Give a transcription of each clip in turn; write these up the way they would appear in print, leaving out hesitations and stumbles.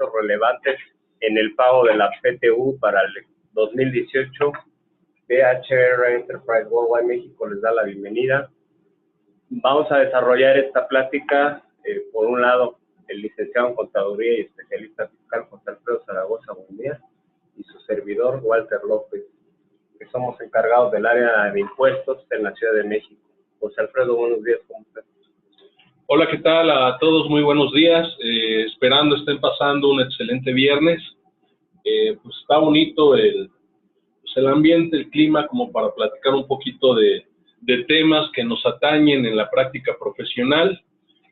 relevantes en el pago de la PTU para el 2018. BHR Enterprise Worldwide México les da la bienvenida. Vamos a desarrollar esta plática, por un lado, el licenciado en Contaduría y especialista fiscal José Alfredo Zaragoza, buen día, y su servidor Walter López, que somos encargados del área de impuestos en la Ciudad de México. José Alfredo, buenos días, ¿cómo estás? Hola, ¿qué tal a todos? Muy buenos días. Esperando estén pasando un excelente viernes. Pues está bonito el ambiente, el clima, como para platicar un poquito de temas que nos atañen en la práctica profesional.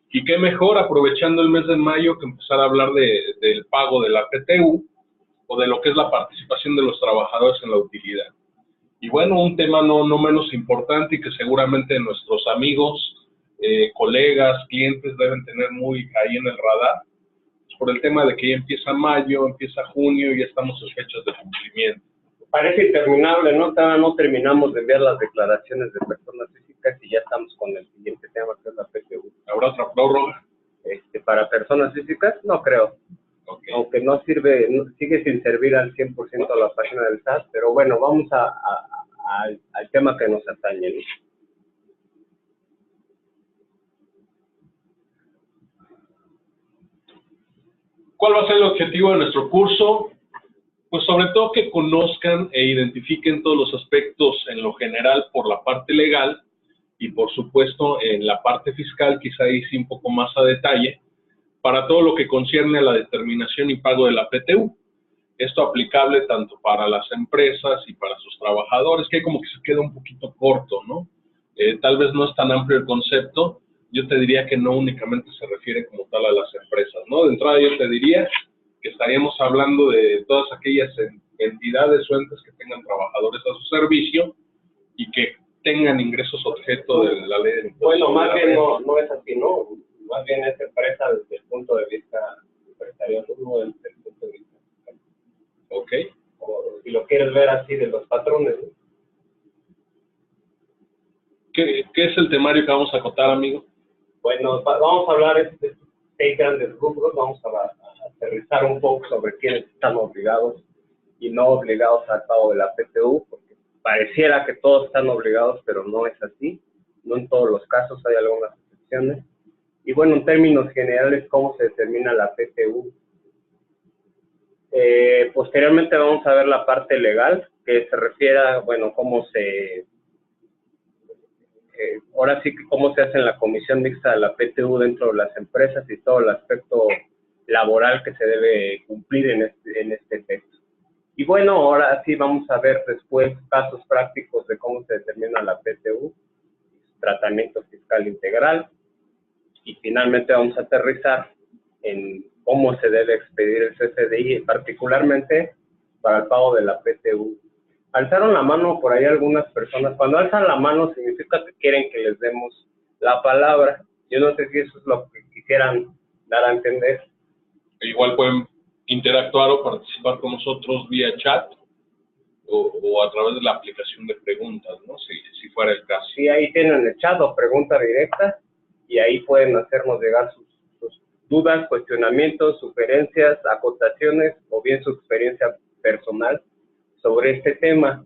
Y qué mejor, aprovechando el mes de mayo, que empezar a hablar del pago de la PTU o de lo que es la participación de los trabajadores en la utilidad. Y bueno, un tema no menos importante y que seguramente nuestros amigos, colegas, clientes deben tener muy ahí en el radar, pues por el tema de que ya empieza mayo, empieza junio y ya estamos en fechas de cumplimiento. Parece interminable, ¿no? Todavía no terminamos de enviar las declaraciones de personas físicas y ya estamos con el siguiente tema, que es la PTU. ¿Habrá otra prórroga? Para personas físicas, no creo. Okay. Aunque no sirve, sigue sin servir al 100% a la página del SAT, pero bueno, vamos al tema que nos atañe, ¿no? ¿Cuál va a ser el objetivo de nuestro curso? Pues sobre todo que conozcan e identifiquen todos los aspectos en lo general por la parte legal y por supuesto en la parte fiscal, quizá ahí sí un poco más a detalle, para todo lo que concierne a la determinación y pago de la PTU. Esto aplicable tanto para las empresas y para sus trabajadores, que como que se queda un poquito corto, ¿no? Tal vez no es tan amplio el concepto. Yo te diría que no únicamente se refiere como tal a las empresas, ¿no? De entrada yo te diría que estaríamos hablando de todas aquellas entidades o entes que tengan trabajadores a su servicio y que tengan ingresos objeto de la ley de impuestos. Bueno, más bien no es así, ¿no? Más bien es empresa desde el punto de vista empresarial, no desde el punto de vista fiscal. Ok. O si lo quieres ver así, de los patrones, ¿no? ¿Qué es el temario que vamos a acotar, amigo? Bueno, vamos a hablar de 6 grandes rubros, vamos a aterrizar un poco sobre quiénes están obligados y no obligados al pago de la PTU, porque pareciera que todos están obligados, pero no es así. No en todos los casos, hay algunas excepciones. Y bueno, en términos generales, ¿cómo se determina la PTU? Posteriormente vamos a ver la parte legal, que se refiere a, bueno, cómo se... ahora sí que cómo se hace en la comisión mixta de la PTU dentro de las empresas y todo el aspecto laboral que se debe cumplir en este texto. Y bueno, ahora sí vamos a ver después casos prácticos de cómo se determina la PTU, tratamiento fiscal integral, y finalmente vamos a aterrizar en cómo se debe expedir el CFDI, particularmente para el pago de la PTU. Alzaron la mano por ahí algunas personas. Cuando alzan la mano significa que quieren que les demos la palabra. Yo no sé si eso es lo que quisieran dar a entender. Igual pueden interactuar o participar con nosotros vía chat o a través de la aplicación de preguntas, ¿no? Si fuera el caso. Sí, ahí tienen el chat o pregunta directa y ahí pueden hacernos llegar sus dudas, cuestionamientos, sugerencias, acotaciones o bien su experiencia personal sobre este tema.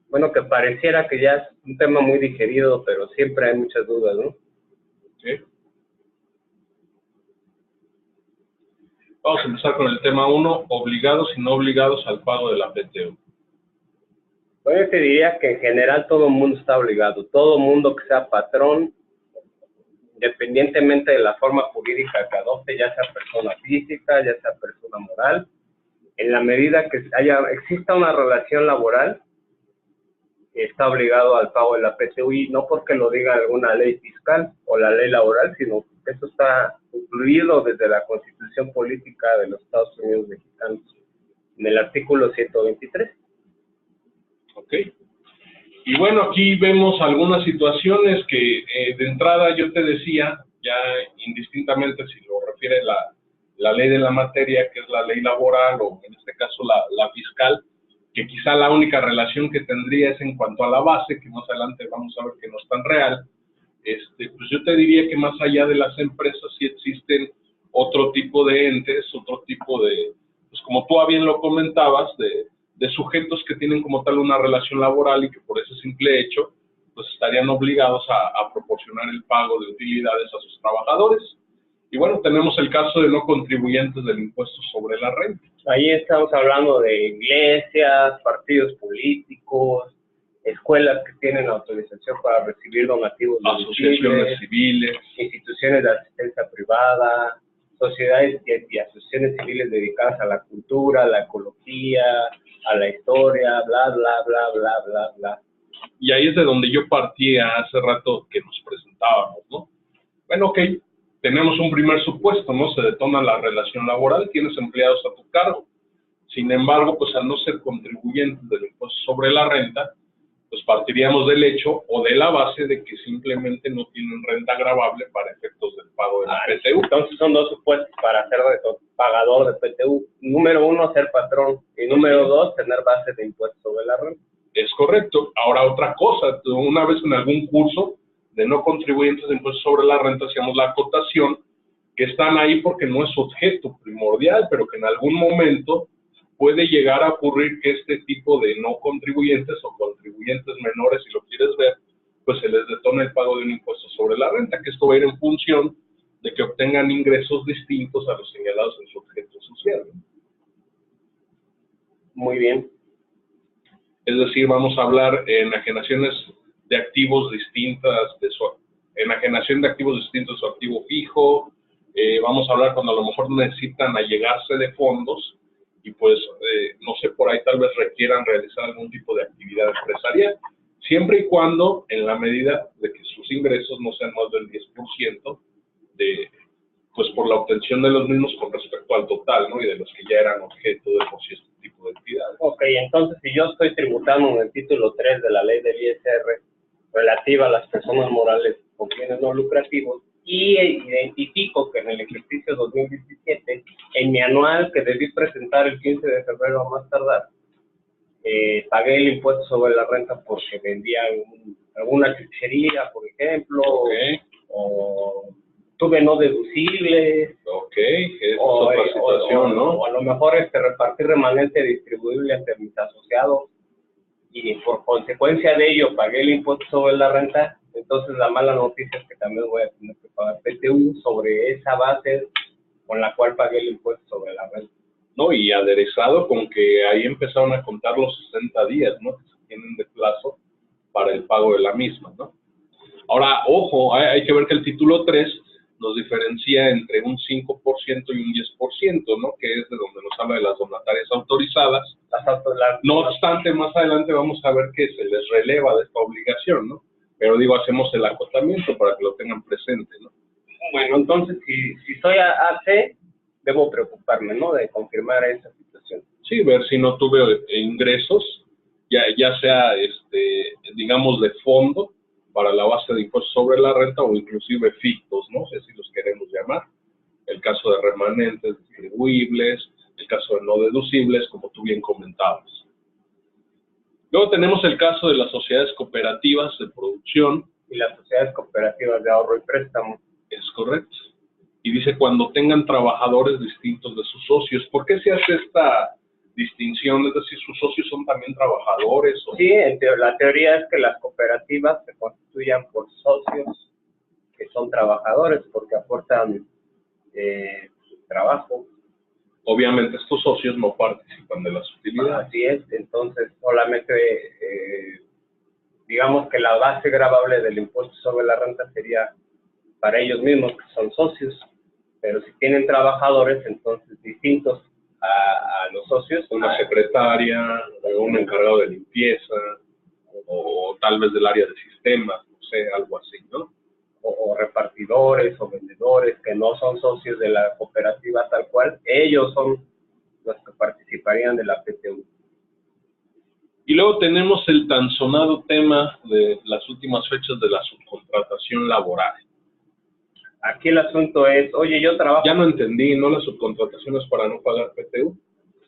Bueno, que pareciera que ya es un tema muy digerido, pero siempre hay muchas dudas, ¿no? Sí. Vamos a empezar con el tema 1, obligados y no obligados al pago de la PTU. Bueno, yo te diría que en general todo el mundo está obligado, todo el mundo que sea patrón, independientemente de la forma jurídica que adopte, ya sea persona física, ya sea persona moral, en la medida que exista una relación laboral, está obligado al pago de la PTU, y no porque lo diga alguna ley fiscal o la ley laboral, sino que eso está incluido desde la Constitución Política de los Estados Unidos Mexicanos, en el artículo 123. Ok. Y bueno, aquí vemos algunas situaciones que de entrada yo te decía, ya indistintamente si lo refiere la ley de la materia, que es la ley laboral, o en este caso la fiscal, que quizá la única relación que tendría es en cuanto a la base, que más adelante vamos a ver que no es tan real. Pues yo te diría que más allá de las empresas sí existen otro tipo de entes, otro tipo de, pues como tú bien lo comentabas, de sujetos que tienen como tal una relación laboral y que por ese simple hecho, pues estarían obligados a proporcionar el pago de utilidades a sus trabajadores. Y bueno, tenemos el caso de no contribuyentes del impuesto sobre la renta. Ahí estamos hablando de iglesias, partidos políticos, escuelas que tienen autorización para recibir donativos, asociaciones civiles, instituciones de asistencia privada, sociedades y asociaciones civiles dedicadas a la cultura, a la ecología, a la historia, bla, bla, bla, bla, bla, bla. Y ahí es de donde yo partía hace rato que nos presentábamos, ¿no? Bueno, ok, tenemos un primer supuesto, ¿no? Se detona la relación laboral, tienes empleados a tu cargo. Sin embargo, pues al no ser contribuyentes del impuesto sobre la renta, pues partiríamos del hecho o de la base de que simplemente no tienen renta gravable para efectos del pago de la PTU. Entonces son dos supuestos para ser pagador de PTU. Número uno, ser patrón. Y número dos, tener base de impuesto sobre la renta. Es correcto. Ahora otra cosa, una vez en algún curso de no contribuyentes de impuestos sobre la renta hacíamos la acotación que están ahí porque no es objeto primordial, pero que en algún momento puede llegar a ocurrir que este tipo de no contribuyentes o contribuyentes menores, si lo quieres ver, pues se les detona el pago de un impuesto sobre la renta, que esto va a ir en función de que obtengan ingresos distintos a los señalados en su objeto social. Muy bien. Es decir, vamos a hablar en enajenaciones de activos distintas, enajenación de activos distintos de su activo fijo, vamos a hablar cuando a lo mejor necesitan allegarse de fondos, y pues, no sé, por ahí tal vez requieran realizar algún tipo de actividad empresarial, siempre y cuando, en la medida de que sus ingresos no sean más del 10% pues por la obtención de los mismos con respecto al total, ¿no? Y de los que ya eran objeto de por sí este tipo de entidades. Ok, entonces si yo estoy tributando en el título 3 de la ley del ISR relativa a las personas morales con bienes no lucrativos, y identifico que en el ejercicio 2017, en mi anual que debí presentar el 15 de febrero a más tardar, pagué el impuesto sobre la renta porque vendía alguna chuchería, por ejemplo, okay. O tuve no deducibles, es otra situación, ¿no? O a lo mejor repartir remanente distribuible entre mis asociados y por consecuencia de ello pagué el impuesto sobre la renta. Entonces la mala noticia es que también voy a tener que pagar PTU sobre esa base con la cual pagué el impuesto sobre la renta. No, y aderezado con que ahí empezaron a contar los 60 días, ¿no? Que se tienen de plazo para el pago de la misma, ¿no? Ahora, ojo, hay que ver que el título 3 nos diferencia entre un 5% y un 10%, ¿no? Que es de donde nos habla de las donatarias autorizadas. No obstante, más adelante vamos a ver que se les releva de esta obligación, ¿no? Pero digo, hacemos el acotamiento para que lo tengan presente, ¿no? Bueno, entonces, si soy AC, debo preocuparme, ¿no? De confirmar esa situación. Sí, ver si no tuve ingresos, ya sea, digamos, de fondo, para la base de impuestos sobre la renta o inclusive fictos, ¿no? Si así los queremos llamar. El caso de remanentes distribuibles, el caso de no deducibles, como tú bien comentabas. Luego tenemos el caso de las sociedades cooperativas de producción. Y las sociedades cooperativas de ahorro y préstamo. Es correcto. Y dice cuando tengan trabajadores distintos de sus socios. ¿Por qué se hace esta distinción? Es decir, ¿sus socios son también trabajadores? ¿O? Sí, la teoría es que las cooperativas se constituyan por socios que son trabajadores porque aportan trabajo. Obviamente estos socios no participan de las utilidades. Así es, entonces solamente digamos que la base gravable del impuesto sobre la renta sería para ellos mismos que son socios, pero si tienen trabajadores entonces distintos a los socios. Una secretaria, un encargado de limpieza, o tal vez del área de sistemas, no sé, algo así, ¿no? O repartidores o vendedores que no son socios de la cooperativa tal cual, ellos son los que participarían de la PTU. Y luego tenemos el tan sonado tema de las últimas fechas de la subcontratación laboral. Aquí el asunto es, oye, yo trabajo... Ya no entendí, ¿no? La subcontratación es para no pagar PTU.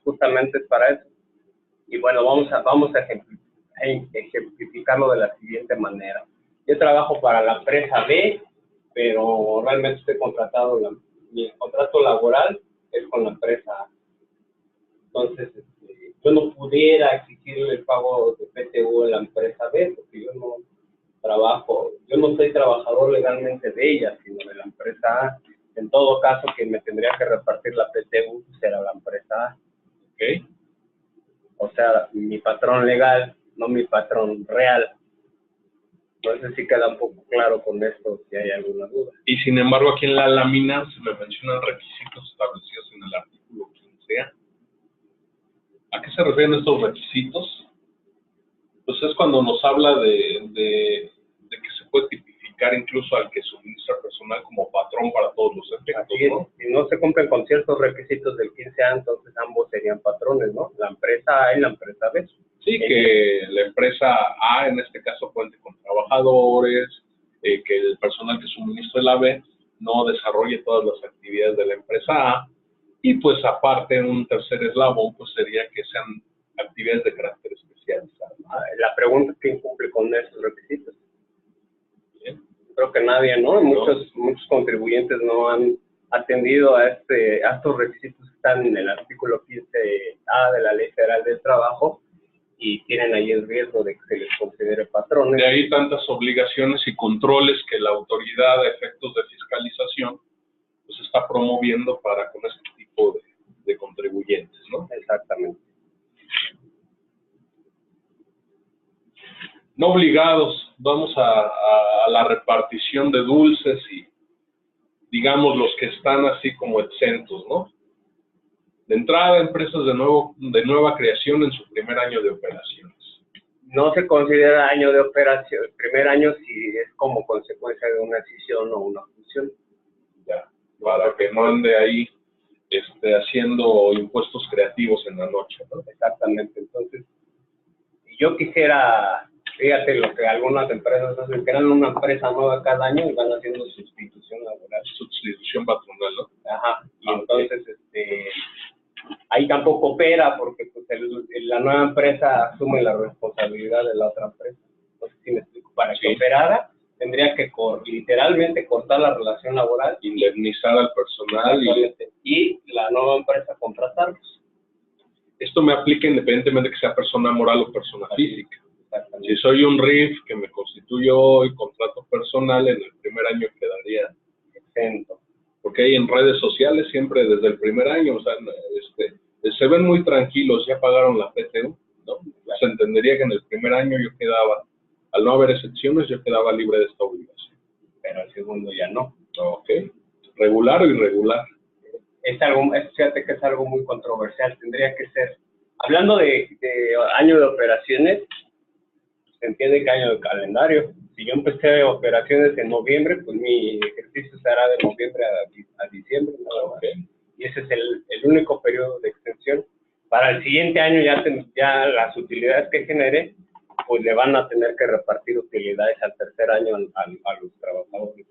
Justamente es para eso. Y bueno, vamos a ejemplificarlo de la siguiente manera. Yo trabajo para la empresa B, pero realmente estoy contratado mi contrato laboral es con la empresa A. Entonces, yo no pudiera exigirle el pago de PTU a la empresa B, porque yo no trabajo, yo no soy trabajador legalmente de ella, sino de la empresa A. En todo caso, quien me tendría que repartir la PTU será la empresa A. ¿Ok? O sea, mi patrón legal, no mi patrón real. Entonces sí queda un poco claro con esto, si hay alguna duda. Y sin embargo, aquí en la lámina se me mencionan requisitos establecidos en el artículo 15A. ¿A qué se refieren estos requisitos? Pues es cuando nos habla de que se puede tipificar incluso al que suministra personal como patrón para todos los efectos, ¿no? Si no se cumplen con ciertos requisitos del 15A, entonces ambos serían patrones, ¿no? La empresa A y la empresa B. Sí, que la empresa A en este caso cuente con trabajadores, que el personal que suministre la B no desarrolle todas las actividades de la empresa A, y pues aparte un tercer eslabón pues sería que sean actividades de carácter especializado. La pregunta es quién cumple con esos requisitos. Bien. Creo que nadie, ¿no? Muchos contribuyentes no han atendido a estos requisitos que están en el artículo 15A de la Ley Federal del Trabajo y tienen ahí el riesgo de que se les considere patrones. De ahí tantas obligaciones y controles que la autoridad a efectos de fiscalización pues está promoviendo para con este tipo de contribuyentes, ¿no? Exactamente. No obligados, vamos a la repartición de dulces y digamos los que están así como exentos, ¿no? De entrada, empresas de nueva creación en su primer año de operaciones. No se considera año de operación, el primer año si es como consecuencia de una escisión o una fusión. Ya, para que no ande ahí haciendo impuestos creativos en la noche, ¿no? Exactamente, entonces, si yo quisiera, fíjate lo que algunas empresas hacen, crean una empresa nueva cada año y van haciendo sustitución laboral. Sustitución patronal, ¿no? Ajá, y entonces, ahí tampoco opera porque pues, la nueva empresa asume la responsabilidad de la otra empresa. No sé si me explico. Para que operara, tendría que literalmente cortar la relación laboral, indemnizar al personal y la nueva empresa contratarlos. Esto me aplica independientemente de que sea persona moral o persona física. Si soy un RIF que me constituyo y contrato personal, en el primer año quedaría exento. Porque hay en redes sociales siempre desde el primer año, o sea, se ven muy tranquilos, ya pagaron la PTU, ¿no? Se entendería que en el primer año yo quedaba, al no haber excepciones, yo quedaba libre de esta obligación. Pero el segundo ya no. Ok. ¿Regular o irregular? Fíjate que es algo muy controversial. Tendría que ser, hablando de año de operaciones, se entiende que año de calendario. Si yo empecé operaciones en noviembre, pues mi ejercicio será de noviembre a diciembre, ¿no? Okay. Y ese es el único periodo de extensión. Para el siguiente año ya las utilidades que genere, pues le van a tener que repartir utilidades al tercer año a los trabajadores.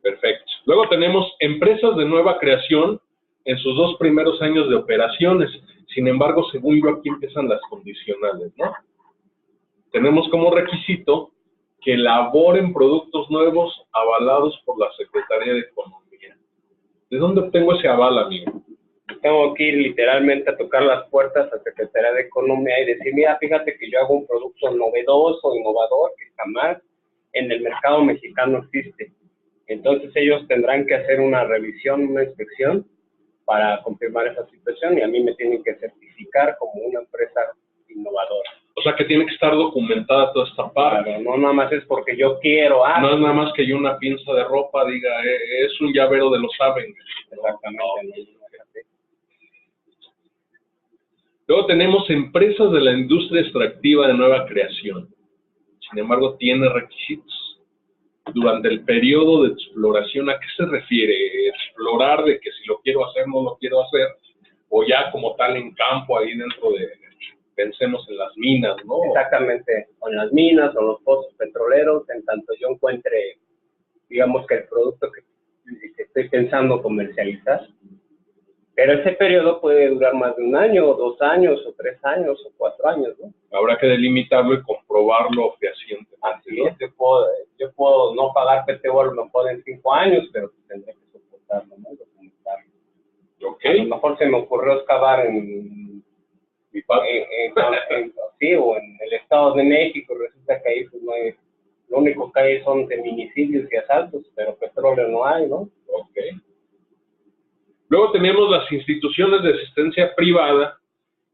Perfecto. Luego tenemos empresas de nueva creación en sus 2 primeros años de operaciones. Sin embargo, según yo, aquí empiezan las condicionales, ¿no? Tenemos como requisito que elaboren productos nuevos avalados por la Secretaría de Economía. ¿De dónde obtengo ese aval, amigo? Tengo que ir literalmente a tocar las puertas a la Secretaría de Economía y decir, mira, fíjate que yo hago un producto novedoso, innovador, que jamás en el mercado mexicano existe. Entonces ellos tendrán que hacer una revisión, una inspección para confirmar esa situación y a mí me tienen que certificar como una empresa innovadora. O sea que tiene que estar documentada toda esta parte. Claro, no nada más es porque yo quiero. No es nada más que yo una pinza de ropa diga, es un llavero de los Avengers. Exactamente. No. Luego tenemos empresas de la industria extractiva de nueva creación. Sin embargo, tiene requisitos. Durante el periodo de exploración, ¿a qué se refiere? ¿Explorar de que si lo quiero hacer, no lo quiero hacer? O ya como tal en campo, ahí dentro de, pensemos en las minas, ¿no? Exactamente, o en las minas o en los pozos petroleros, en tanto yo encuentre, digamos que el producto que estoy pensando comercializar. Pero ese periodo puede durar más de 1 año, o 2 años, o 3 años, o 4 años, ¿no? Habrá que delimitarlo y comprobarlo fehacientemente. Así es, yo puedo no pagar PTU a lo mejor en 5 años, pero tendré que soportarlo A lo mejor se me ocurrió excavar sí, o en el Estado de México, resulta que ahí pues, no hay, lo único que hay son feminicidios y asaltos, pero petróleo no hay, ¿no? Ok. Luego tenemos las instituciones de asistencia privada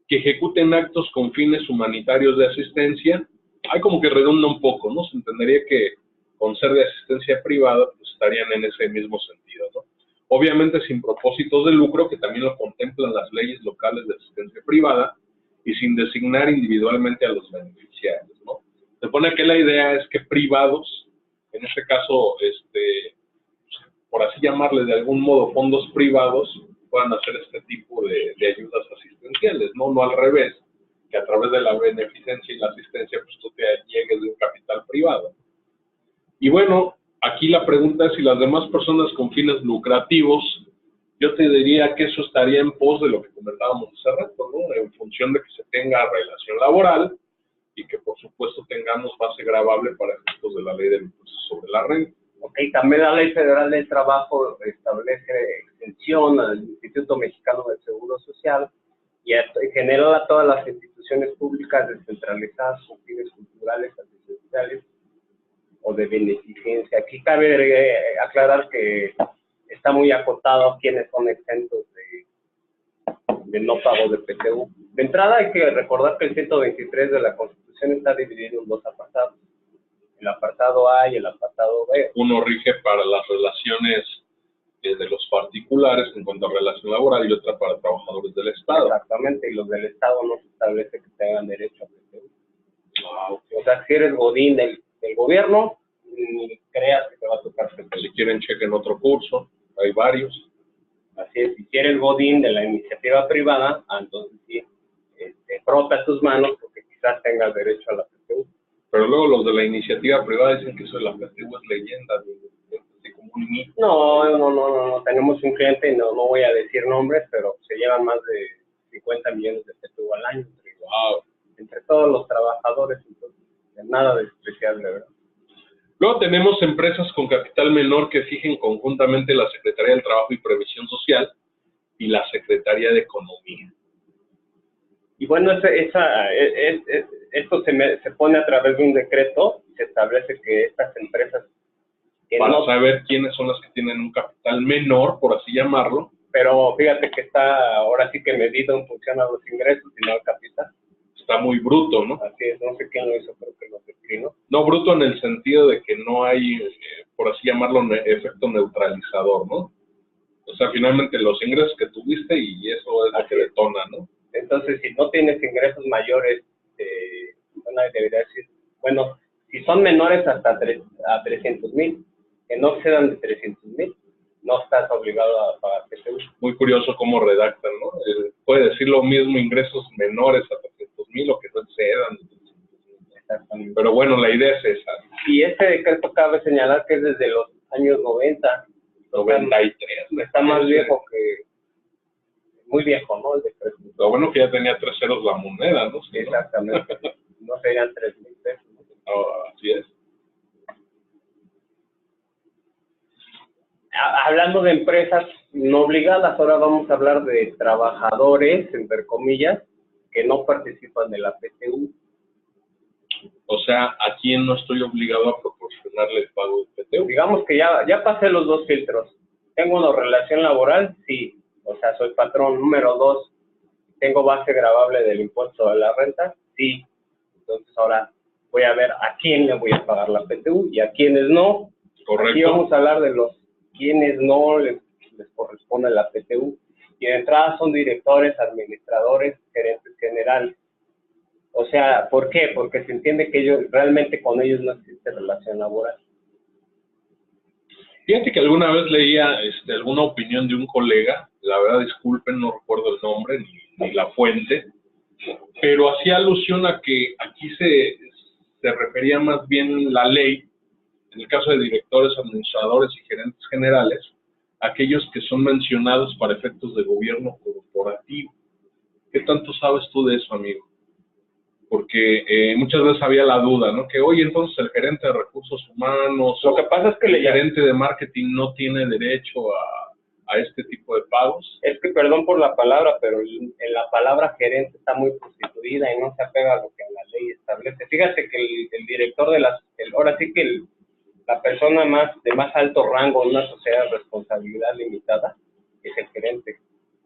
que ejecuten actos con fines humanitarios de asistencia. Hay como que redunda un poco, ¿no? Se entendería que con ser de asistencia privada, pues estarían en ese mismo sentido, ¿no? Obviamente sin propósitos de lucro, que también lo contemplan las leyes locales de asistencia privada, y sin designar individualmente a los beneficiarios, ¿no? Se supone que la idea es que privados, en este caso, por así llamarle de algún modo, fondos privados, puedan hacer este tipo de ayudas asistenciales, ¿no? No al revés, que a través de la beneficencia y la asistencia, pues tú te llegues de un capital privado. Y bueno, aquí la pregunta es si las demás personas con fines lucrativos, yo te diría que eso estaría en pos de lo que comentábamos hace rato, ¿no? En función de que se tenga relación laboral y que por supuesto tengamos base gravable para efectos de la ley del impuesto sobre la renta. Ok, también la Ley Federal del Trabajo establece exención al Instituto Mexicano del Seguro Social y genera a todas las instituciones públicas descentralizadas con fines culturales, asistenciales o de beneficencia. Aquí cabe aclarar que está muy acotado a quienes son exentos de no pago de PTU. De entrada hay que recordar que el 123 de la Constitución está dividido en dos apartados. El apartado A y el apartado B. Uno rige para las relaciones de los particulares en cuanto a relación laboral y otra para trabajadores del Estado. Exactamente, y los del Estado no se establece que tengan derecho a PTU. O sea, si eres godín del gobierno, ni creas que te va a tocar PTU. Si quieren, chequen otro curso, hay varios. Así es, si eres godín de la iniciativa privada, entonces sí, frota tus manos porque quizás tengas derecho a la PTU. Pero luego los de la iniciativa privada dicen que eso de la PTU es leyenda, de como un mito. No, tenemos un cliente, y no voy a decir nombres, pero se llevan más de 50 millones de PTU al año. Entre todos los trabajadores, entonces, nada de especial, de verdad. Luego tenemos empresas con capital menor que fijen conjuntamente la Secretaría del Trabajo y Previsión Social y la Secretaría de Economía. Y bueno, esto se pone a través de un decreto, se establece que estas empresas... Para saber quiénes son las que tienen un capital menor, por así llamarlo. Pero fíjate que está ahora sí que medido en función a los ingresos y no al capital. Está muy bruto, ¿no? Así es, no sé quién lo hizo, creo que lo declinó. No bruto en el sentido de que no hay, por así llamarlo, efecto neutralizador, ¿no? O sea, finalmente los ingresos que tuviste y eso es lo que detona, ¿no? Entonces, si no tienes ingresos mayores, debería decir, bueno, si son menores hasta a 300,000, que no excedan de 300,000, no estás obligado a pagar PTU. Muy curioso cómo redactan, ¿no? Puede decir lo mismo ingresos menores a 300,000 o que no excedan. Exactamente. Pero bueno, la idea es esa. Y este decreto cabe señalar que es desde los años 90. 93. Está más viejo que... Muy viejo, ¿no? El decreto. Lo bueno que ya tenía 3 ceros la moneda, ¿no? Sí, exactamente. No serían 3,000 pesos. Así es. Hablando de empresas no obligadas, ahora vamos a hablar de trabajadores, entre comillas, que no participan de la PTU. O sea, ¿a quién no estoy obligado a proporcionarle el pago de PTU? Digamos que ya pasé los dos filtros. ¿Tengo una relación laboral? Sí. O sea, soy patrón. Número 2, ¿tengo base gravable del impuesto de la renta? Sí. Entonces ahora voy a ver a quién le voy a pagar la PTU y a quiénes no. Correcto. Aquí vamos a hablar de los quienes no les corresponde la PTU. Y de entrada son directores, administradores, gerentes generales. O sea, ¿por qué? Porque se entiende que realmente con ellos no existe relación laboral. Fíjate que alguna vez leía alguna opinión de un colega, la verdad disculpen, no recuerdo el nombre ni la fuente, pero hacía alusión a que aquí se refería más bien la ley, en el caso de directores, administradores y gerentes generales, aquellos que son mencionados para efectos de gobierno corporativo. ¿Qué tanto sabes tú de eso, amigo? Porque muchas veces había la duda, ¿no? Que, oye, entonces el gerente de recursos humanos, lo que pasa es que el gerente de marketing no tiene derecho a este tipo de pagos? Es que, perdón por la palabra, pero en la palabra gerente está muy prostituida y no se apega a lo que la ley establece. Fíjate que el director de ahora sí que la persona de más alto rango en una sociedad de responsabilidad limitada es el gerente.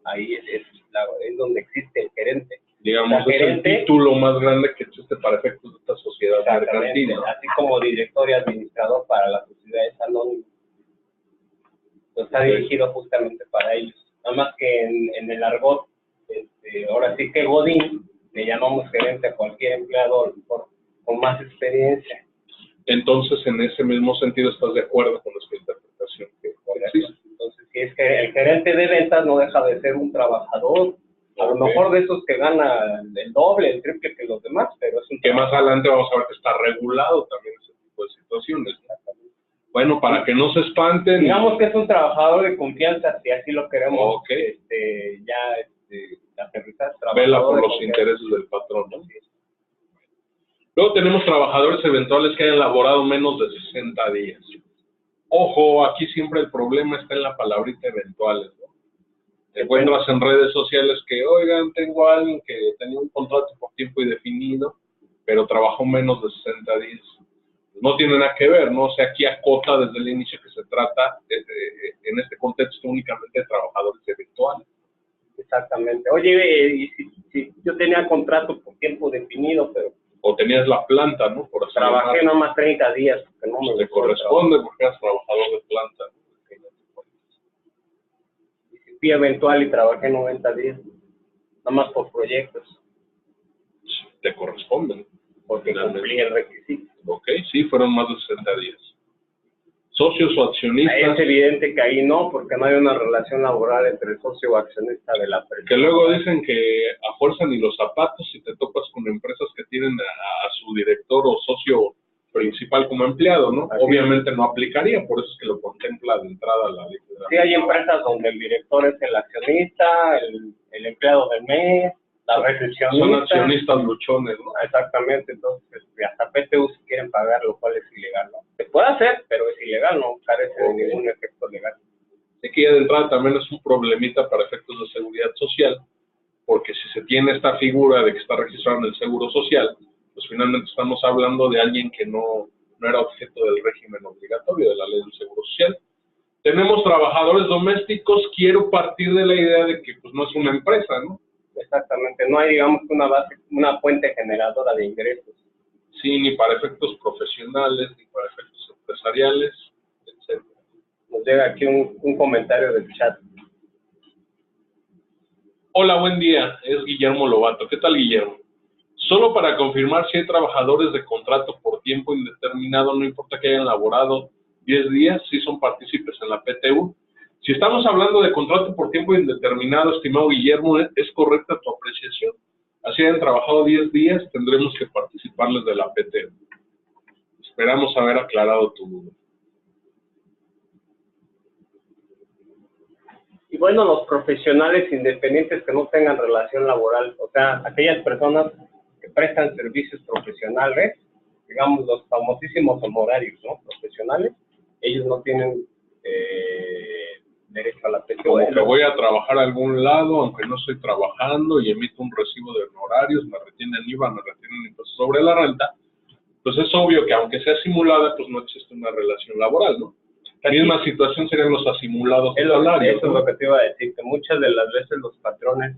Ahí es donde existe el gerente. Digamos, es el título más grande que existe para efectos de esta sociedad mercantil, ¿no? Así como director y administrador para las sociedades anónimas. Está dirigido justamente para ellos. Nada más que en el argot, ahora sí que Godín, le llamamos gerente a cualquier empleado con más experiencia. Entonces, en ese mismo sentido, ¿estás de acuerdo con esta interpretación que existe? Entonces, si es que el gerente de ventas no deja de ser un trabajador, a lo mejor de esos que gana el doble, el triple que los demás, pero es un que más adelante vamos a ver que está regulado también ese tipo de situaciones. Bueno, para que no se espanten. Digamos que es un trabajador de confianza, si así lo queremos aterrizar. Vela por los intereses del patrón, ¿no? Luego tenemos trabajadores eventuales que hayan laborado menos de 60 días. Ojo, aquí siempre el problema está en la palabrita eventuales, ¿no? Te encuentras en redes sociales que, oigan, tengo a alguien que tenía un contrato por tiempo indefinido, pero trabajó menos de 60 días. No tiene nada que ver, ¿no? O sea, aquí acota desde el inicio que se trata, en este contexto, únicamente de trabajadores eventuales. Exactamente. Oye, y si yo tenía contrato por tiempo definido, pero... O tenías la planta, ¿no? Por trabajé nomás 30 días, porque no me te corresponde porque eres trabajador de planta, ¿no? Fui eventual y trabajé 90 días, nada más por proyectos. Te corresponden. Porque cumplí el requisito. Ok, sí, fueron más de 60 días. ¿Socios o accionistas? Es evidente que ahí no, porque no hay una relación laboral entre el socio o accionista de la empresa. Que luego dicen que a fuerza ni los zapatos si te topas con empresas que tienen a su director o socio principal como empleado, ¿no? Así obviamente no aplicaría, por eso es que lo contempla de entrada la ley. Sí, hay empresas donde el director es el accionista, el empleado del mes, la recepcionista. Son accionistas luchones, ¿no? Exactamente, entonces hasta PTU si quieren pagar, lo cual es ilegal, ¿no? Se puede hacer, pero es ilegal, no carece de ningún efecto legal. Aquí ya de entrada también es un problemita para efectos de seguridad social, porque si se tiene esta figura de que está registrado en el Seguro Social, pues finalmente estamos hablando de alguien que no era objeto del régimen obligatorio de la ley del Seguro Social. Tenemos trabajadores domésticos, quiero partir de la idea de que pues no es una empresa, ¿no? Exactamente, no hay, digamos, una fuente generadora de ingresos. Sí, ni para efectos profesionales, ni para efectos empresariales, etc. Nos llega aquí un comentario del chat. Hola, buen día, es Guillermo Lobato. ¿Qué tal, Guillermo? Solo para confirmar si hay trabajadores de contrato por tiempo indeterminado, no importa que hayan laborado 10 días, si son partícipes en la PTU. Si estamos hablando de contrato por tiempo indeterminado, estimado Guillermo, es correcta tu apreciación. Así hayan trabajado 10 días, tendremos que participarles de la PTU. Esperamos haber aclarado tu duda. Y bueno, los profesionales independientes que no tengan relación laboral, o sea, aquellas personas que prestan servicios profesionales, digamos los famosísimos honorarios, ¿no? Profesionales, ellos no tienen derecho a la PTU. Como que voy a trabajar a algún lado, aunque no estoy trabajando, y emito un recibo de honorarios, me retienen IVA, me retienen impuestos sobre la renta, pues es obvio que aunque sea simulada, pues no existe una relación laboral, ¿no? La misma situación serían los asimulados de salarios. Eso es lo que te iba a decir, que muchas de las veces los patrones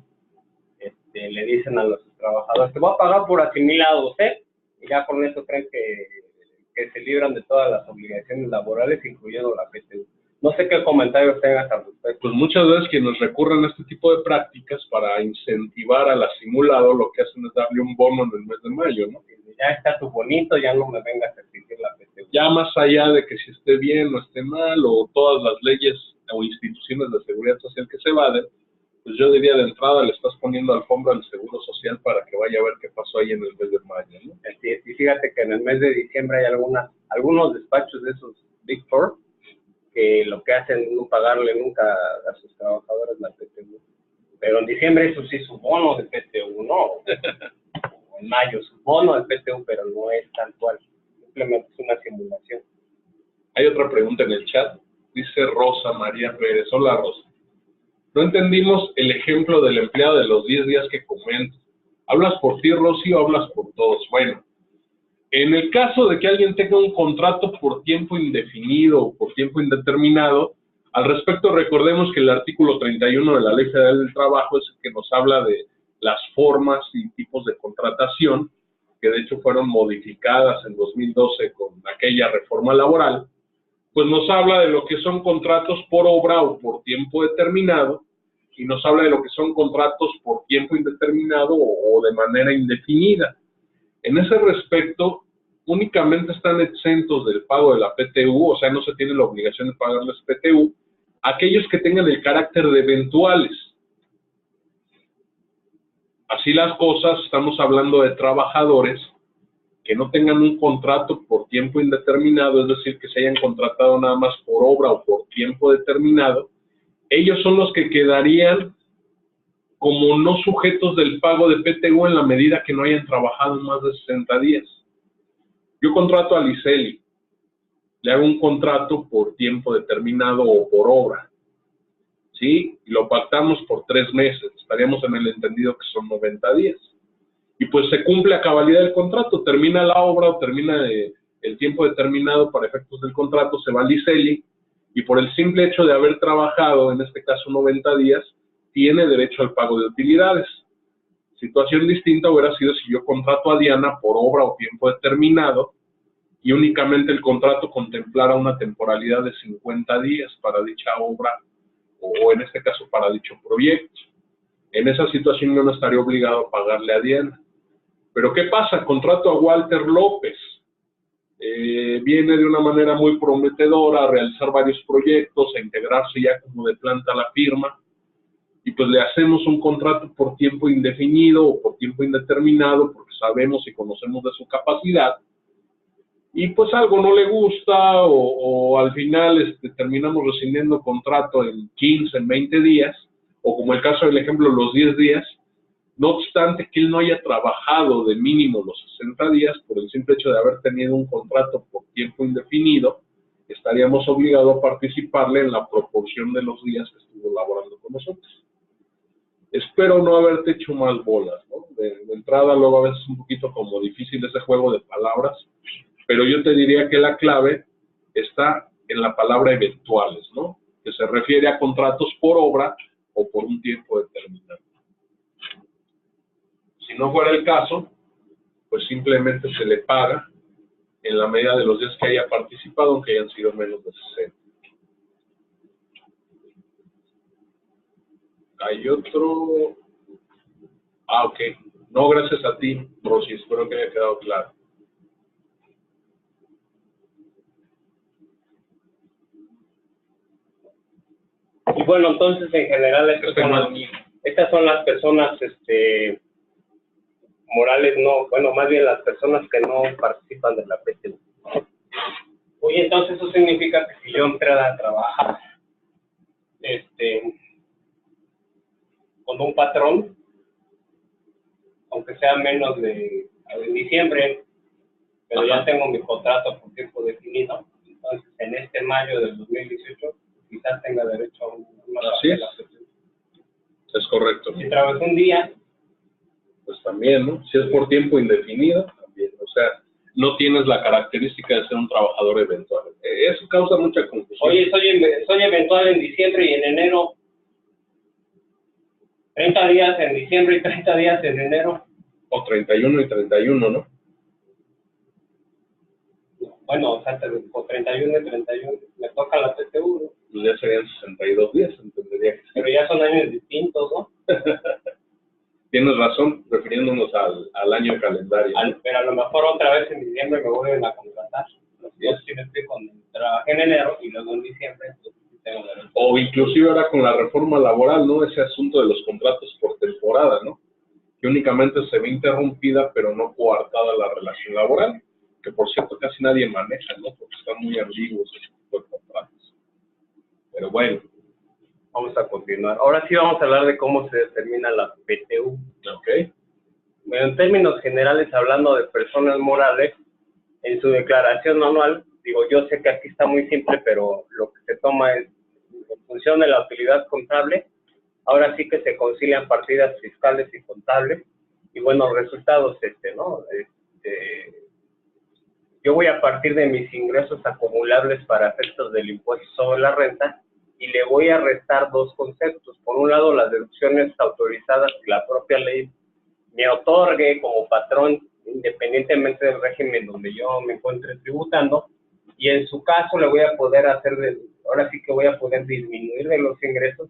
le dicen a los trabajadores, te voy a pagar por asimilado, ¿eh? Y ya con eso creen que se libran de todas las obligaciones laborales, incluyendo la PTU. No sé qué comentarios tengas al respecto. Pues muchas veces quienes recurren a este tipo de prácticas para incentivar al asimulado, lo que hacen es darle un bono en el mes de mayo, ¿no? Ya está tu bonito, ya no me vengas a exigir la PTU. Ya más allá de que si esté bien o esté mal, o todas las leyes o instituciones de seguridad social que se evaden, pues yo diría de entrada le estás poniendo alfombra al Seguro Social para que vaya a ver qué pasó ahí en el mes de mayo, ¿no? Así es, y fíjate que en el mes de diciembre hay algunos despachos de esos Big Four que lo que hacen es no pagarle nunca a sus trabajadores la PTU. Pero en diciembre eso sí, su bono de PTU, ¿no? En mayo, su bono de PTU, pero no es tal cual. Simplemente es una simulación. Hay otra pregunta en el chat. Dice Rosa María Pérez. Hola, Rosa. No entendimos el ejemplo del empleado de los 10 días que comento. ¿Hablas por ti, Rosy, o hablas por todos? Bueno, en el caso de que alguien tenga un contrato por tiempo indefinido o por tiempo indeterminado, al respecto recordemos que el artículo 31 de la Ley Federal del Trabajo es el que nos habla de las formas y tipos de contratación, que de hecho fueron modificadas en 2012 con aquella reforma laboral, pues nos habla de lo que son contratos por obra o por tiempo determinado, y nos habla de lo que son contratos por tiempo indeterminado o de manera indefinida. En ese respecto, únicamente están exentos del pago de la PTU, o sea, no se tiene la obligación de pagarles PTU, aquellos que tengan el carácter de eventuales. Así las cosas, estamos hablando de trabajadores que no tengan un contrato por tiempo indeterminado, es decir, que se hayan contratado nada más por obra o por tiempo determinado. Ellos son los que quedarían como no sujetos del pago de PTU en la medida que no hayan trabajado más de 60 días. Yo contrato a Liceli, le hago un contrato por tiempo determinado o por obra, ¿sí? Y lo pactamos por 3 meses, estaríamos en el entendido que son 90 días. Y pues se cumple a cabalidad el contrato, termina la obra o termina el tiempo determinado para efectos del contrato, se va a Liceli, y por el simple hecho de haber trabajado, en este caso 90 días, tiene derecho al pago de utilidades. Situación distinta hubiera sido si yo contrato a Diana por obra o tiempo determinado y únicamente el contrato contemplara una temporalidad de 50 días para dicha obra o en este caso para dicho proyecto. En esa situación yo no estaría obligado a pagarle a Diana. Pero ¿qué pasa? Contrato a Walter López. Viene de una manera muy prometedora a realizar varios proyectos, a integrarse ya como de planta a la firma, y pues le hacemos un contrato por tiempo indefinido o por tiempo indeterminado porque sabemos y conocemos de su capacidad, y pues algo no le gusta o al final terminamos rescindiendo contrato en 15, en 20 días, o como el caso del ejemplo, los 10 días, no obstante que él no haya trabajado de mínimo los 60 días, por el simple hecho de haber tenido un contrato por tiempo indefinido, estaríamos obligados a participarle en la proporción de los días que estuvo laborando con nosotros. Espero no haberte hecho más bolas, ¿no? De entrada, luego a veces es un poquito como difícil ese juego de palabras, pero yo te diría que la clave está en la palabra eventuales, ¿no? Que se refiere a contratos por obra o por un tiempo determinado. Si no fuera el caso, pues simplemente se le paga en la medida de los días que haya participado, aunque hayan sido menos de 60. Hay otro... ok. No, gracias a ti, Rosy. Espero que haya quedado claro. Y bueno, entonces en general estas son las personas morales, no, bueno, más bien las personas que no participan de la PTU. Oye, entonces eso significa que si yo entrara a trabajar con un patrón, aunque sea menos de en diciembre, pero ya tengo mi contrato por tiempo definido, entonces en este mayo del 2018 quizás tenga derecho a una Así es. Es correcto. Si trabajé un día, pues también, ¿no? Si es por tiempo indefinido, también. O sea, no tienes la característica de ser un trabajador eventual. Eso causa mucha confusión. Oye, soy eventual en diciembre y en enero. 30 días en diciembre y 30 días en enero. O 31 y 31, ¿no? Bueno, o sea, por 31 y 31 me toca la PTU, ¿no? Pues ya serían 62 días, entendería que sí. Pero ya son años distintos, ¿no? Tienes razón, refiriéndonos al año calendario. Pero a lo mejor otra vez en diciembre me vuelven a contratar. Yo sí me explico, cuando trabajé en enero y luego en diciembre, entonces sí tengo derecho. O inclusive ahora con la reforma laboral, ¿no? Ese asunto de los contratos por temporada, ¿no? Que únicamente se ve interrumpida, pero no coartada la relación laboral, que por cierto casi nadie maneja, ¿no? Porque están muy ambiguos ese tipo de contratos. Pero bueno. Vamos a continuar. Ahora sí vamos a hablar de cómo se determina la PTU. Ok. Bueno, en términos generales, hablando de personas morales, en su declaración anual, digo, yo sé que aquí está muy simple, pero lo que se toma es, en función de la utilidad contable, ahora sí que se concilian partidas fiscales y contables, y bueno, el resultado es ¿no? Yo voy a partir de mis ingresos acumulables para efectos del impuesto sobre la renta, y le voy a restar dos conceptos. Por un lado, las deducciones autorizadas que la propia ley me otorgue como patrón, independientemente del régimen donde yo me encuentre tributando, y en su caso le voy a poder ahora sí que voy a poder disminuir de los ingresos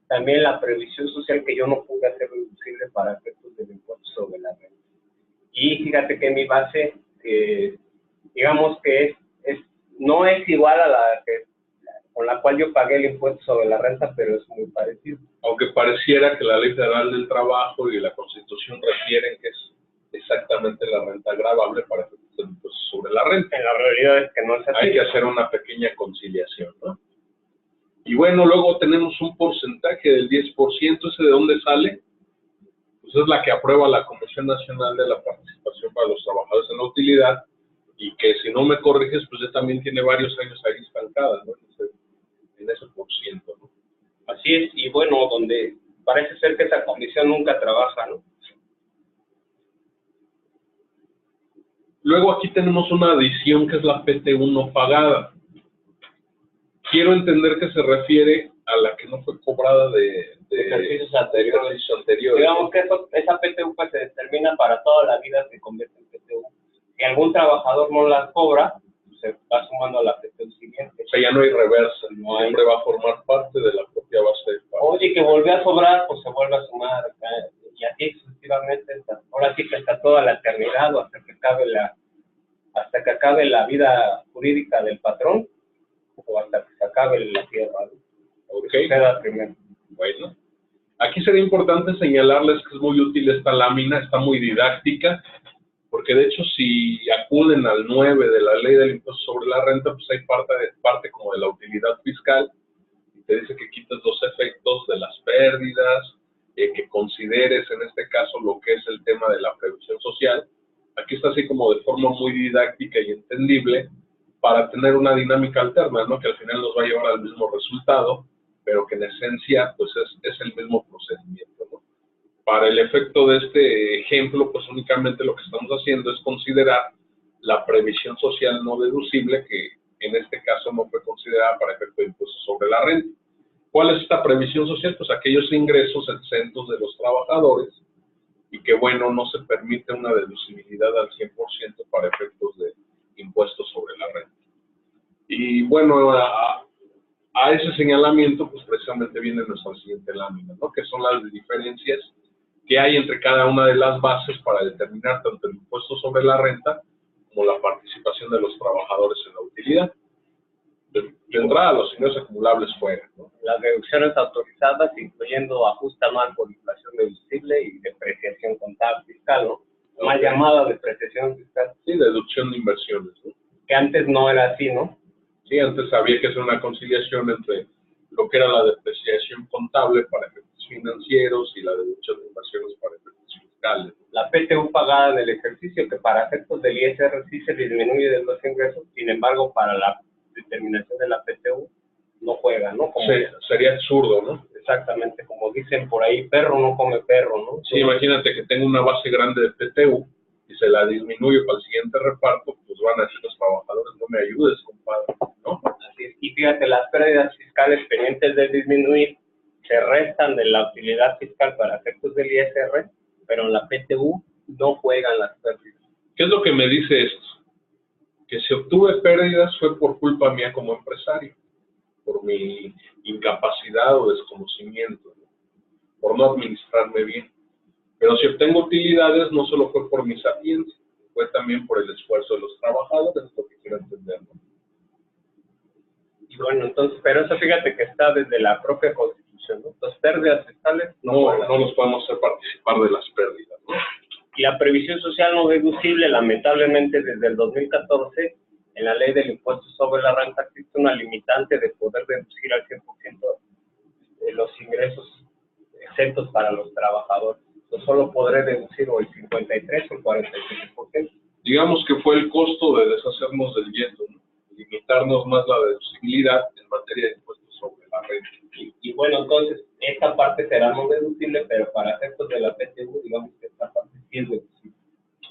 también la previsión social que yo no pude hacer deducible para efectos del impuesto sobre la renta. Y fíjate que mi base, digamos que no es igual a la con la cual yo pagué el impuesto sobre la renta, pero es muy parecido. Aunque pareciera que la Ley Federal del Trabajo y la Constitución refieren que es exactamente la renta gravable para efectos del impuesto sobre la renta. En la realidad es que no es así. Hay que hacer una pequeña conciliación, ¿no? Y bueno, luego tenemos un porcentaje del 10%, ¿ese de dónde sale? Pues es la que aprueba la Comisión Nacional de la Participación para los Trabajadores en la Utilidad, y que si no me corriges, pues ya también tiene varios años ahí estancada, ¿no? En ese por ciento, ¿no? Así es, y bueno, donde parece ser que esa comisión nunca trabaja, ¿no? Luego aquí tenemos una adición que es la PTU no pagada. Quiero entender que se refiere a la que no fue cobrada de ejercicios anteriores. Digamos que esa PTU pues se determina para toda la vida, se convierte en PTU. Si algún trabajador no las cobra, pues se va sumando a la PTU siguiente. O sea, ya no hay reversa, siempre va a formar parte de la propia base de pago. Oye, que volvió a sobrar, pues se vuelve a sumar, y así sucesivamente, ahora sí que está toda la eternidad, o hasta que acabe la vida jurídica del patrón, o hasta que se acabe la tierra, ¿no? Okay. Primero. Bueno, aquí sería importante señalarles que es muy útil esta lámina, está muy didáctica, porque de hecho si acuden al 9 de la Ley del Impuesto sobre la Renta, pues hay parte como de la utilidad fiscal, y te dice que quites los efectos de las pérdidas, que consideres en este caso lo que es el tema de la previsión social. Aquí está así como de forma muy didáctica y entendible, para tener una dinámica alterna, ¿no? Que al final nos va a llevar al mismo resultado, pero que en esencia pues es el mismo procedimiento, ¿no? Para el efecto de este ejemplo, pues únicamente lo que estamos haciendo es considerar la previsión social no deducible, que en este caso no fue considerada para efecto de impuesto sobre la renta. ¿Cuál es esta previsión social? Pues aquellos ingresos exentos de los trabajadores, y que bueno, no se permite una deducibilidad al 100% para efectos de impuestos sobre la renta. Y bueno, a ese señalamiento, pues precisamente viene nuestra siguiente lámina, ¿no? Que son las diferencias que hay entre cada una de las bases para determinar tanto el impuesto sobre la renta como la participación de los trabajadores en la utilidad. De entrada, los ingresos acumulables fuera, ¿no? Las deducciones autorizadas, incluyendo ajuste anual por inflación deducible y depreciación contable fiscal, ¿no? Okay. Más llamada depreciación fiscal. Sí, deducción de inversiones, ¿no? Que antes no era así, ¿no? Sí, antes había que hacer una conciliación entre lo que era la depreciación contable para efectos financieros y la deducción de inversiones para efectos fiscales. La PTU pagada del ejercicio, que para efectos del ISR sí se disminuye de los ingresos, sin embargo, para la determinación de la PTU no juega, ¿no? Como, sí, sería absurdo, ¿no? Exactamente, como dicen por ahí, perro no come perro, ¿no? Sí, imagínate que tengo una base grande de PTU y se la disminuye para el siguiente reparto, pues van a decir los trabajadores, no me ayudes, compadre, ¿no? Así es. Y fíjate, las pérdidas fiscales pendientes de disminuir se restan de la utilidad fiscal para efectos del ISR, pero en la PTU no juegan las pérdidas. ¿Qué es lo que me dice esto? Que si obtuve pérdidas fue por culpa mía como empresario, por mi incapacidad o desconocimiento, ¿no? Por no administrarme bien. Pero si obtengo utilidades, no solo fue por mi sapiencia, fue también por el esfuerzo de los trabajadores, es lo que quiero entender, ¿no? Y bueno, entonces, pero eso fíjate que está desde la propia Constitución, ¿no? Las pérdidas fiscales no nos podemos hacer participar de las pérdidas, ¿no? Y la previsión social no deducible, lamentablemente, desde el 2014, en la ley del impuesto sobre la renta existe una limitante de poder deducir al 100% de los ingresos exentos para los trabajadores. Yo solo podré deducir o el 53 o el 47%. Digamos que fue el costo de deshacernos del yeso, ¿no? Limitarnos más la deducibilidad en materia de impuestos sobre la renta. Y bueno, entonces, esta parte será no deducible, pero para efectos de la PTU, digamos que esta parte sí es deducible.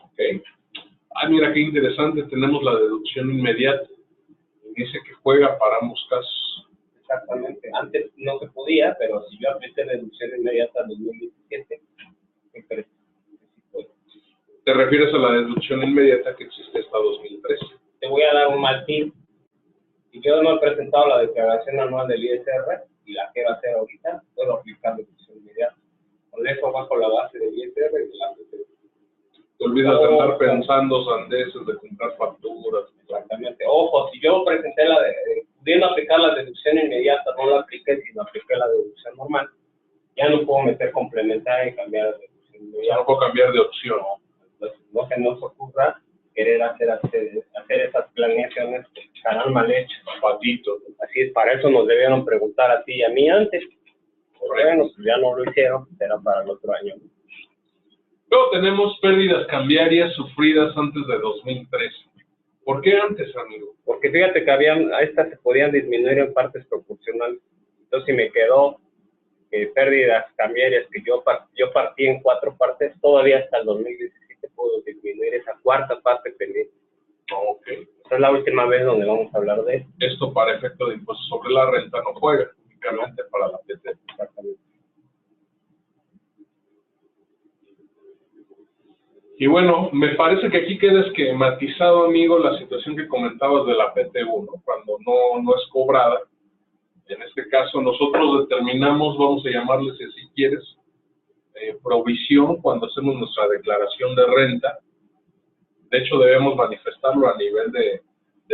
Ok. Ah, mira qué interesante, tenemos la deducción inmediata. Dice que juega para ambos casos. Exactamente. Antes no se podía, pero si yo apliqué deducción inmediata en 2017, ¿qué crees? Sí puedo. ¿Te refieres a la deducción inmediata que existe hasta 2013? Te voy a dar un mal tip. Si yo no he presentado la declaración anual del ISR y la quiero hacer ahorita, puedo aplicar deducción inmediata. Con eso bajo la base del ISR y de la PTU. Te olvidas de andar pensando sandeces, de comprar facturas. Exactamente. Ojo, si yo presenté pudiendo aplicar la deducción inmediata, no la apliqué, sino apliqué la deducción normal, ya no puedo meter complementaria y cambiar la deducción inmediata. No puedo cambiar de opción. Entonces, no se nos ocurra querer hacer esas planeaciones que estarán mal hechas. Patito. Así es, para eso nos debieron preguntar a ti y a mí antes. Bueno, pues ya no lo hicieron, será para el otro año. Luego tenemos pérdidas cambiarias sufridas antes de 2013. ¿Por qué antes, amigo? Porque fíjate que a estas se podían disminuir en partes proporcionales. Entonces, si me quedó pérdidas cambiarias que yo partí en 4 partes, todavía hasta el 2017 puedo disminuir esa cuarta parte pendiente. Okay. Esta es la última vez donde vamos a hablar de esto. Esto para efecto de impuestos sobre la renta no juega, únicamente para la PT. Exactamente. Y bueno, me parece que aquí queda esquematizado, amigo, la situación que comentabas de la PTU, ¿no? Cuando no es cobrada. En este caso, nosotros determinamos, vamos a llamarle, si así quieres, provisión cuando hacemos nuestra declaración de renta. De hecho, debemos manifestarlo a nivel de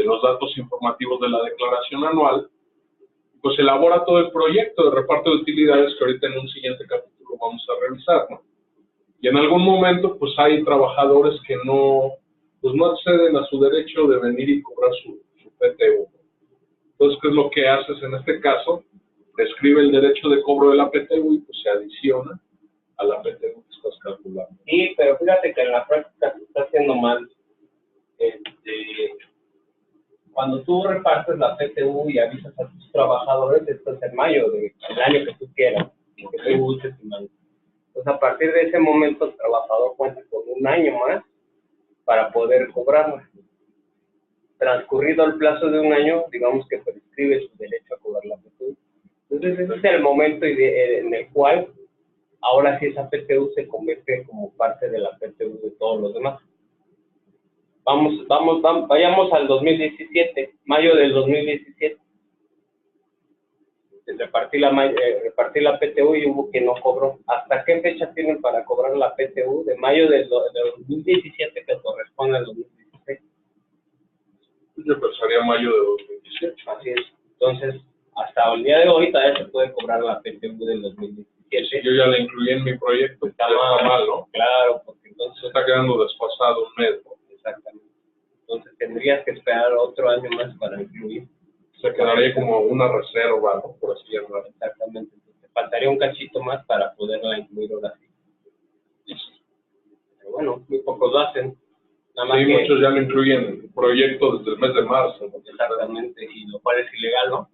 los datos informativos de la declaración anual. Pues elabora todo el proyecto de reparto de utilidades que ahorita en un siguiente capítulo vamos a revisar, ¿no? Y en algún momento, pues hay trabajadores que no acceden a su derecho de venir y cobrar su PTU. Entonces, ¿qué es lo que haces en este caso? Describe el derecho de cobro de la PTU y pues se adiciona a la PTU que estás calculando. Sí, pero fíjate que en la práctica se está haciendo mal. Cuando tú repartes la PTU y avisas a tus trabajadores, esto es en mayo del año que tú quieras, que tú uses tu mano. Entonces, a partir de ese momento, el trabajador cuenta con un año más para poder cobrarla. Transcurrido el plazo de un año, digamos que prescribe su derecho a cobrar la PTU. Entonces, ese es el momento en el cual, ahora sí esa PTU se convierte como parte de la PTU de todos los demás. Vayamos al 2017, mayo del 2017. Repartí la PTU y hubo quien no cobró. ¿Hasta qué fecha tienen para cobrar la PTU? De mayo del 2017, que corresponde al 2016. Yo pensaría mayo de 2018. Así es. Entonces, hasta el día de hoy todavía se puede cobrar la PTU del 2017. Si yo ya la incluí en mi proyecto, está mal, ¿no? Claro, porque entonces se está quedando desfasado un mes, ¿no? Exactamente. Entonces tendrías que esperar otro año más para incluir. Se quedaría como una reserva, ¿no? Por así llamarlo. Exactamente. Entonces, faltaría un cachito más para poderla incluir ahora sí. Pero bueno, muy pocos lo hacen. Nada más sí, que, muchos ya lo incluyen en proyectos desde el mes de marzo. ¿No? Exactamente, y lo cual es ilegal, ¿no?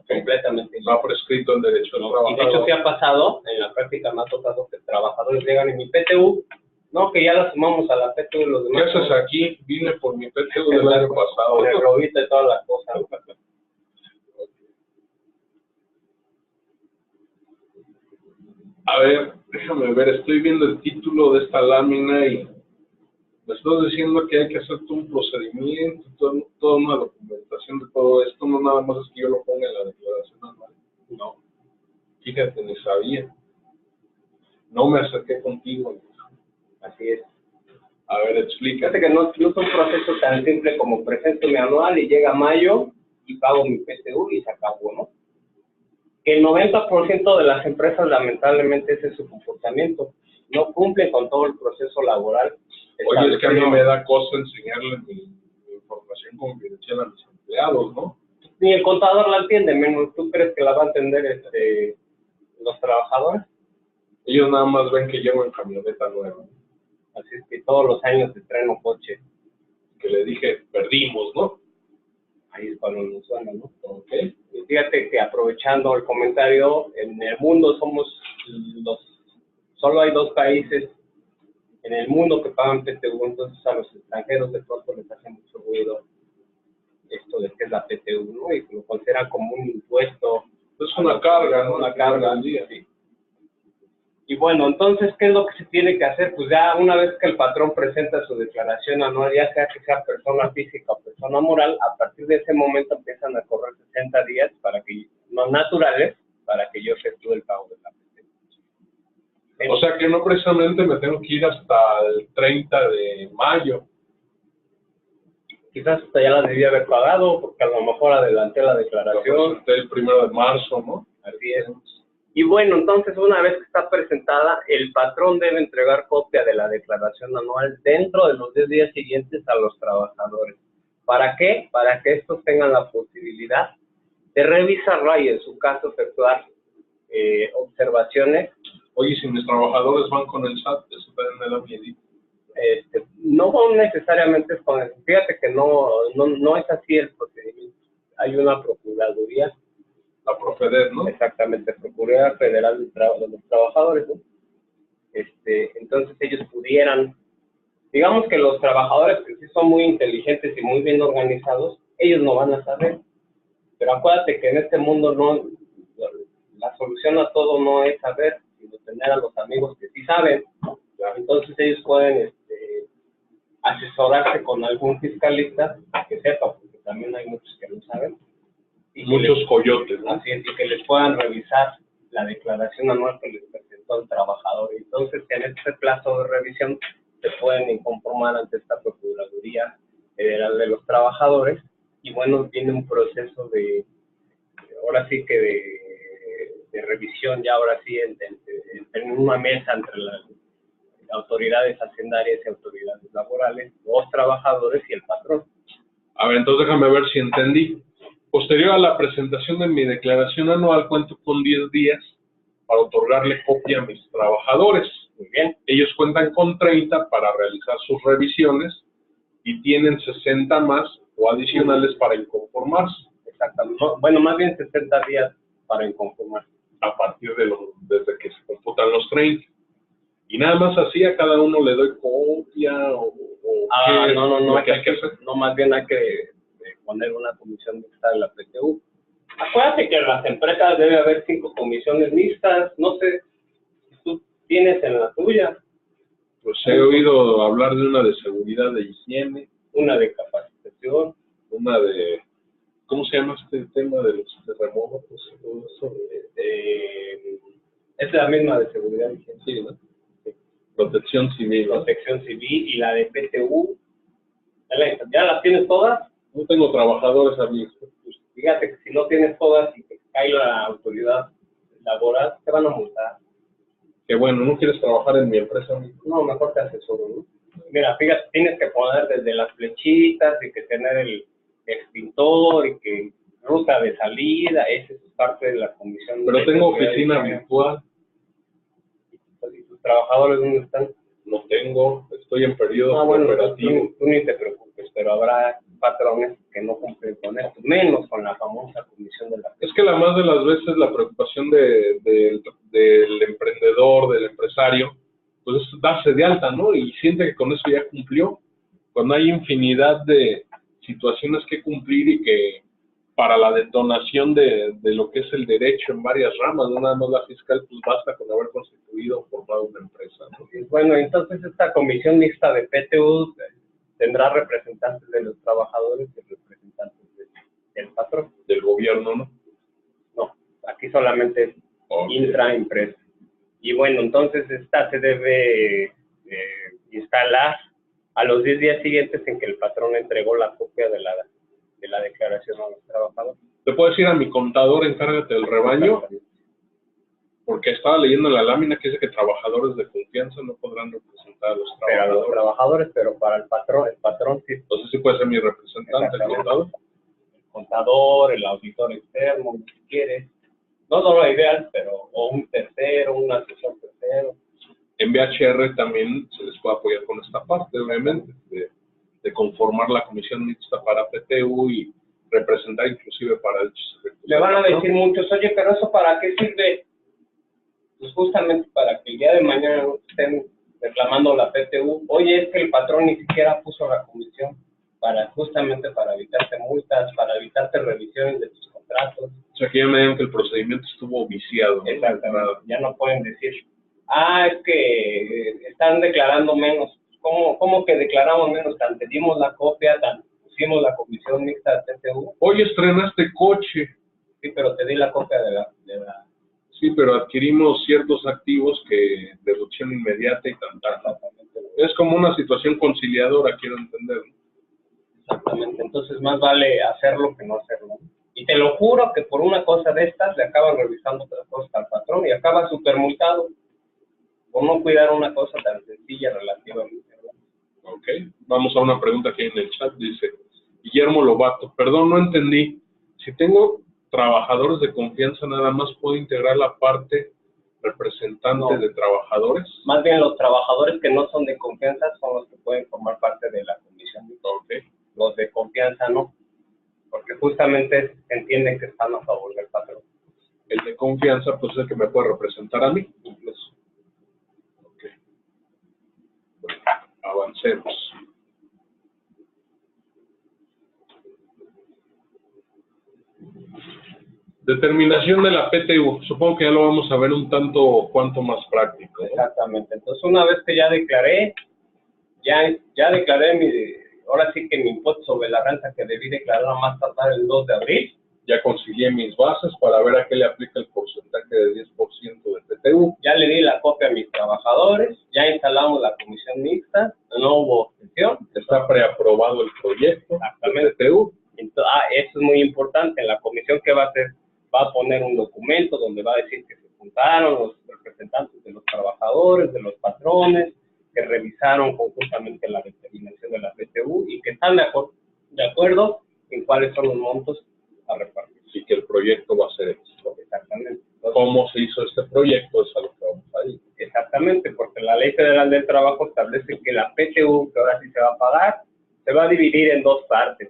Completamente ilegal. No ha prescrito el derecho del trabajador. Y de hecho, ¿qué ha pasado? En la práctica me ha tocado que trabajadores llegan en mi PTU, no, que ya la sumamos a la PTU de los demás. ¿Qué haces aquí? Vine por mi PTU del año pasado. Con el globito y todas las cosas. A ver, déjame ver, estoy viendo el título de esta lámina y me estás diciendo que hay que hacer todo un procedimiento, toda una documentación de todo esto, no nada más es que yo lo ponga en la declaración anual. No, fíjate, ni sabía. No me acerqué contigo. Así es. A ver, explícate. Fíjate que no es un proceso tan simple como presento mi anual y llega mayo y pago mi PTU y se acabó, ¿no? Que el 90% de las empresas, lamentablemente, ese es su comportamiento. No cumplen con todo el proceso laboral. Oye, es que a mí me da cosa enseñarle mi información confidencial a los empleados, ¿no? Ni el contador la entiende, menos tú crees que la va a entender los trabajadores. Ellos nada más ven que llevo en camioneta nueva. Así es que todos los años estreno coche. Que le dije, perdimos, ¿no? Ahí es cuando nos suena, ¿no? Ok. Y fíjate que aprovechando el comentario, en el mundo solo hay 2 países en el mundo que pagan PTU, entonces a los extranjeros de pronto les hace mucho ruido esto de que es la PTU, ¿no? Y lo consideran como un impuesto. Es una carga, ¿no? Una carga al día, sí. Y bueno, entonces, ¿qué es lo que se tiene que hacer? Pues ya una vez que el patrón presenta su declaración anual, ya sea que sea persona física o persona moral, a partir de ese momento empiezan a correr 60 días no naturales, para que yo efectúe el pago de la PTU. O sea que no precisamente me tengo que ir hasta el 30 de mayo. Quizás hasta ya la debía haber pagado, porque a lo mejor adelanté la declaración. El 1 de marzo, ¿no? Así es. Y bueno, entonces una vez que está presentada, el patrón debe entregar copia de la declaración anual dentro de los 10 días siguientes a los trabajadores. ¿Para qué? Para que estos tengan la posibilidad de revisarla y en su caso efectuar observaciones. Oye, si mis trabajadores van con el SAT, eso también me da miedo. No necesariamente es con eso. Fíjate que no es así el procedimiento. Hay una procuraduría. La Profedet, ¿no? Exactamente, Procuraduría Federal de los Trabajadores, ¿no? Entonces ellos pudieran, digamos que los trabajadores que sí son muy inteligentes y muy bien organizados, ellos no van a saber. Pero acuérdate que en este mundo la solución a todo no es saber, sino tener a los amigos que sí saben. Entonces ellos pueden asesorarse con algún fiscalista que sepa, porque también hay muchos que no saben. Y muchos coyotes, ¿no? Así es, y que les puedan revisar la declaración anual que les presentó el trabajador. Entonces, en este plazo de revisión, se pueden inconformar ante esta Procuraduría Federal de los Trabajadores. Y bueno, viene un proceso ahora sí que de revisión, ya ahora sí, en una mesa entre las autoridades hacendarias y autoridades laborales, los trabajadores y el patrón. A ver, entonces déjame ver si entendí. Posterior a la presentación de mi declaración anual, cuento con 10 días para otorgarle copia a mis trabajadores. Muy bien. Ellos cuentan con 30 para realizar sus revisiones y tienen 60 más o adicionales para inconformarse. Exactamente. Bueno, más bien 60 días para inconformarse. A partir desde que se computan los 30. Y nada más así a cada uno le doy copia o no, hay que hacer. No, más bien hay que poner una comisión mixta de la PTU. Acuérdate que en las empresas debe haber 5 comisiones mixtas, no sé si tú tienes en la tuya. Pues he oído hablar de una de seguridad de higiene. Una de capacitación. Una de, ¿cómo se llama este tema de los terremotos? Es la misma de seguridad y higiene. Sí, ¿no? Sí. Protección civil. ¿no? Protección civil y la de PTU. ¿Ya las tienes todas? No tengo trabajadores, amigos. Pues fíjate que si no tienes todas y te cae la autoridad laboral, te van a multar. Que bueno, ¿no quieres trabajar en mi empresa, amigo? No, mejor te asesoro, ¿no? Mira, fíjate, tienes que poner desde las flechitas y que tener el extintor y que ruta de salida, esa es parte de la comisión. Pero tengo oficina virtual. ¿Y tus trabajadores dónde están? No tengo, estoy en periodo operativo. Tú ni te preocupes, pero habrá patrones que no cumplen con esto, menos con la famosa comisión de la... Es que la más de las veces la preocupación del emprendedor, del empresario, pues es darse de alta, ¿no? Y siente que con eso ya cumplió, cuando hay infinidad de situaciones que cumplir y que para la detonación de lo que es el derecho en varias ramas, no nada más la fiscal, pues basta con haber constituido o formado una empresa, ¿no? Bueno, entonces esta comisión mixta de PTU tendrá representantes de los trabajadores y representantes del patrón. Del gobierno, ¿no? No, aquí solamente intraempresa. Y bueno, entonces esta se debe instalar a los 10 días siguientes en que el patrón entregó la copia de la declaración a los trabajadores. ¿Te puedo decir a mi contador, encárgate del rebaño? Porque estaba leyendo en la lámina que dice que trabajadores de confianza no podrán representar a los trabajadores. Pero a los trabajadores, pero para el patrón sí. Entonces sí puede ser mi representante, el contador. El contador, el auditor externo, si quieres. No solo ideal, pero o un tercero, un asesor tercero. En VHR también se les puede apoyar con esta parte, obviamente, de conformar la comisión mixta para PTU y representar inclusive para dichos efectos. Le van a decir muchos, oye, pero ¿eso para qué sirve? Pues justamente para que el día de mañana no estén reclamando la PTU. Oye, es que el patrón ni siquiera puso la comisión, justamente para evitarte multas, para evitarte revisiones de tus contratos. O sea, que ya me digan que el procedimiento estuvo viciado, ¿no? Exactamente. Ya no pueden decir, es que están declarando menos. ¿Cómo que declaramos menos? Tan pedimos la copia, tan pusimos la comisión mixta de PTU. Oye, estrenaste coche. Sí, pero te di la copia de la... Sí, pero adquirimos ciertos activos que deducción inmediata y tan. Es como una situación conciliadora, quiero entender. Exactamente, entonces más vale hacerlo que no hacerlo. Y te lo juro que por una cosa de estas le acaban revisando otras cosas al patrón y acaba súper multado por no cuidar una cosa tan sencilla relativamente. Ok, vamos a una pregunta que hay en el chat, dice Guillermo Lobato, perdón, no entendí, si tengo trabajadores de confianza nada más puedo integrar la parte representante de trabajadores. Más bien los trabajadores que no son de confianza son los que pueden formar parte de la comisión. Okay. Los de confianza no, porque justamente entienden que están a favor del patrón. El de confianza pues es el que me puede representar a mí incluso. Ok. Bueno, avancemos. Determinación de la PTU. Supongo que ya lo vamos a ver un tanto cuanto más práctico, ¿no? Exactamente. Entonces, una vez que ya declaré, ya declaré ahora sí que mi impuesto sobre la renta que debí declarar a más tardar el 2 de abril. Ya concilié mis bases para ver a qué le aplica el porcentaje de 10% de PTU. Ya le di la copia a mis trabajadores, ya instalamos la comisión mixta, no hubo objeción. Está preaprobado el proyecto de PTU. Entonces, eso es muy importante. En la comisión que va a hacer, va a poner un documento donde va a decir que se juntaron los representantes de los trabajadores, de los patrones, que revisaron conjuntamente la determinación de la PTU y que están de acuerdo en cuáles son los montos a repartir. Y que el proyecto va a ser esto. Exactamente. Entonces, ¿cómo se hizo este proyecto? Es a lo que vamos a ir. Exactamente, porque la Ley Federal del Trabajo establece que la PTU, que ahora sí se va a pagar, se va a dividir en dos partes.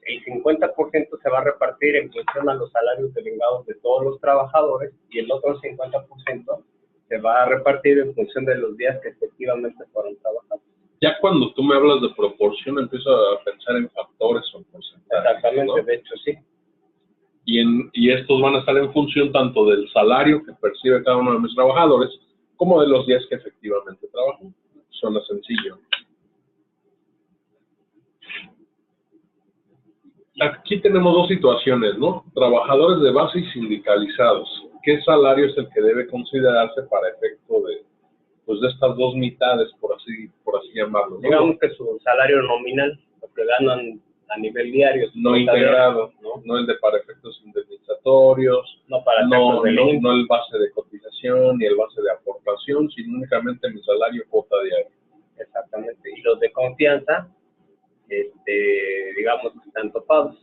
El 50% se va a repartir en función a los salarios devengados de todos los trabajadores y el otro 50% se va a repartir en función de los días que efectivamente fueron trabajados. Ya cuando tú me hablas de proporción, empiezo a pensar en factores o porcentajes. Exactamente, ¿no? De hecho, sí. Y estos van a estar en función tanto del salario que percibe cada uno de mis trabajadores, como de los días que efectivamente trabajan. Suena sencillo. Aquí tenemos dos situaciones, ¿no? Trabajadores de base y sindicalizados. ¿Qué salario es el que debe considerarse para efecto de estas dos mitades, por así llamarlo, ¿no? Digamos que su salario nominal, lo que ganan a nivel diario. No integrado, no el de para efectos indemnizatorios, no el base de cotización ni el base de aportación, sino únicamente mi salario cuota diaria. Exactamente. Y los de confianza, digamos que están topados.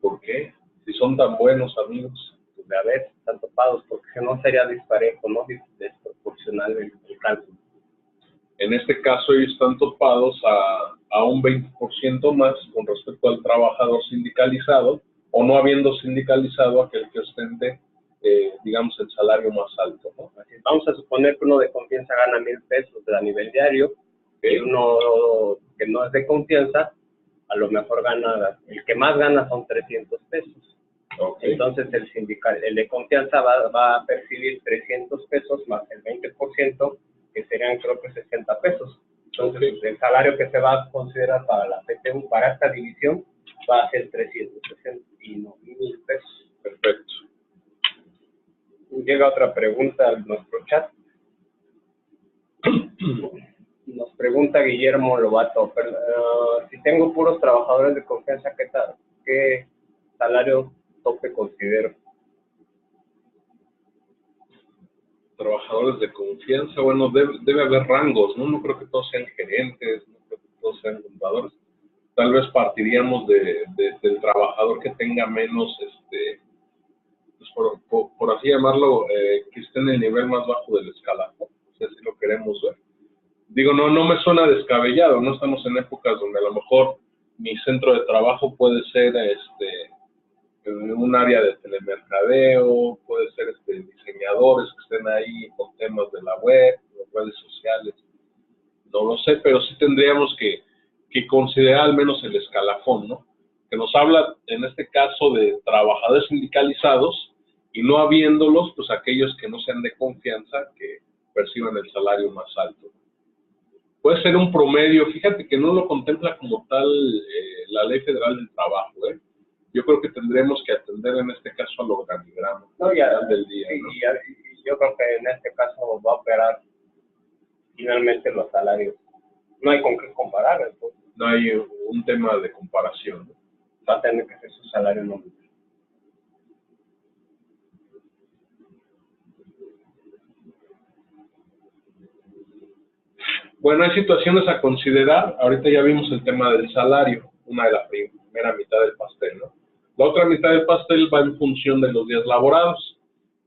¿Por qué? Si son tan buenos amigos. Pues a ver, están topados, porque si no sería disparejo, ¿no? Desproporcional el cálculo. En este caso ellos están topados a un 20% más con respecto al trabajador sindicalizado, o no habiendo sindicalizado aquel que ostente, digamos, el salario más alto, ¿no? Así, vamos a suponer que uno de confianza gana 1,000 pesos a nivel diario, y uno que no es de confianza, a lo mejor el que más gana son 300 pesos. Okay. Entonces el de confianza va a percibir 300 pesos más el 20%, que serían creo que 60 pesos. Entonces el salario que se va a considerar para la PTU, para esta división, va a ser 360 y no 1,000 pesos. Perfecto. Llega otra pregunta a nuestro chat. Nos pregunta Guillermo Lobato, si tengo puros trabajadores de confianza, ¿qué salario tope considero? Trabajadores de confianza, bueno, debe haber rangos, ¿no? No creo que todos sean gerentes, no creo que todos sean contadores. Tal vez partiríamos del trabajador que tenga menos, pues por así llamarlo, que esté en el nivel más bajo del escalafón. No sé si lo queremos ver. Digo, no me suena descabellado, no estamos en épocas donde a lo mejor mi centro de trabajo puede ser en un área de telemercadeo, puede ser diseñadores que estén ahí con temas de la web, de redes sociales, no lo sé, pero sí tendríamos que considerar al menos el escalafón, ¿no? Que nos habla en este caso de trabajadores sindicalizados y no habiéndolos, pues aquellos que no sean de confianza, que perciban el salario más alto. Puede ser un promedio, fíjate que no lo contempla como tal la Ley Federal del Trabajo, ¿eh? Yo creo que tendremos que atender en este caso al organigrama del día, sí, ¿no? y yo creo que en este caso va a operar finalmente los salarios. No hay con qué comparar, entonces. No hay un tema de comparación, ¿no? Va a tener que ser su salario nominal. Bueno, hay situaciones a considerar. Ahorita ya vimos el tema del salario, una de la primera mitad del pastel, ¿no? La otra mitad del pastel va en función de los días laborados.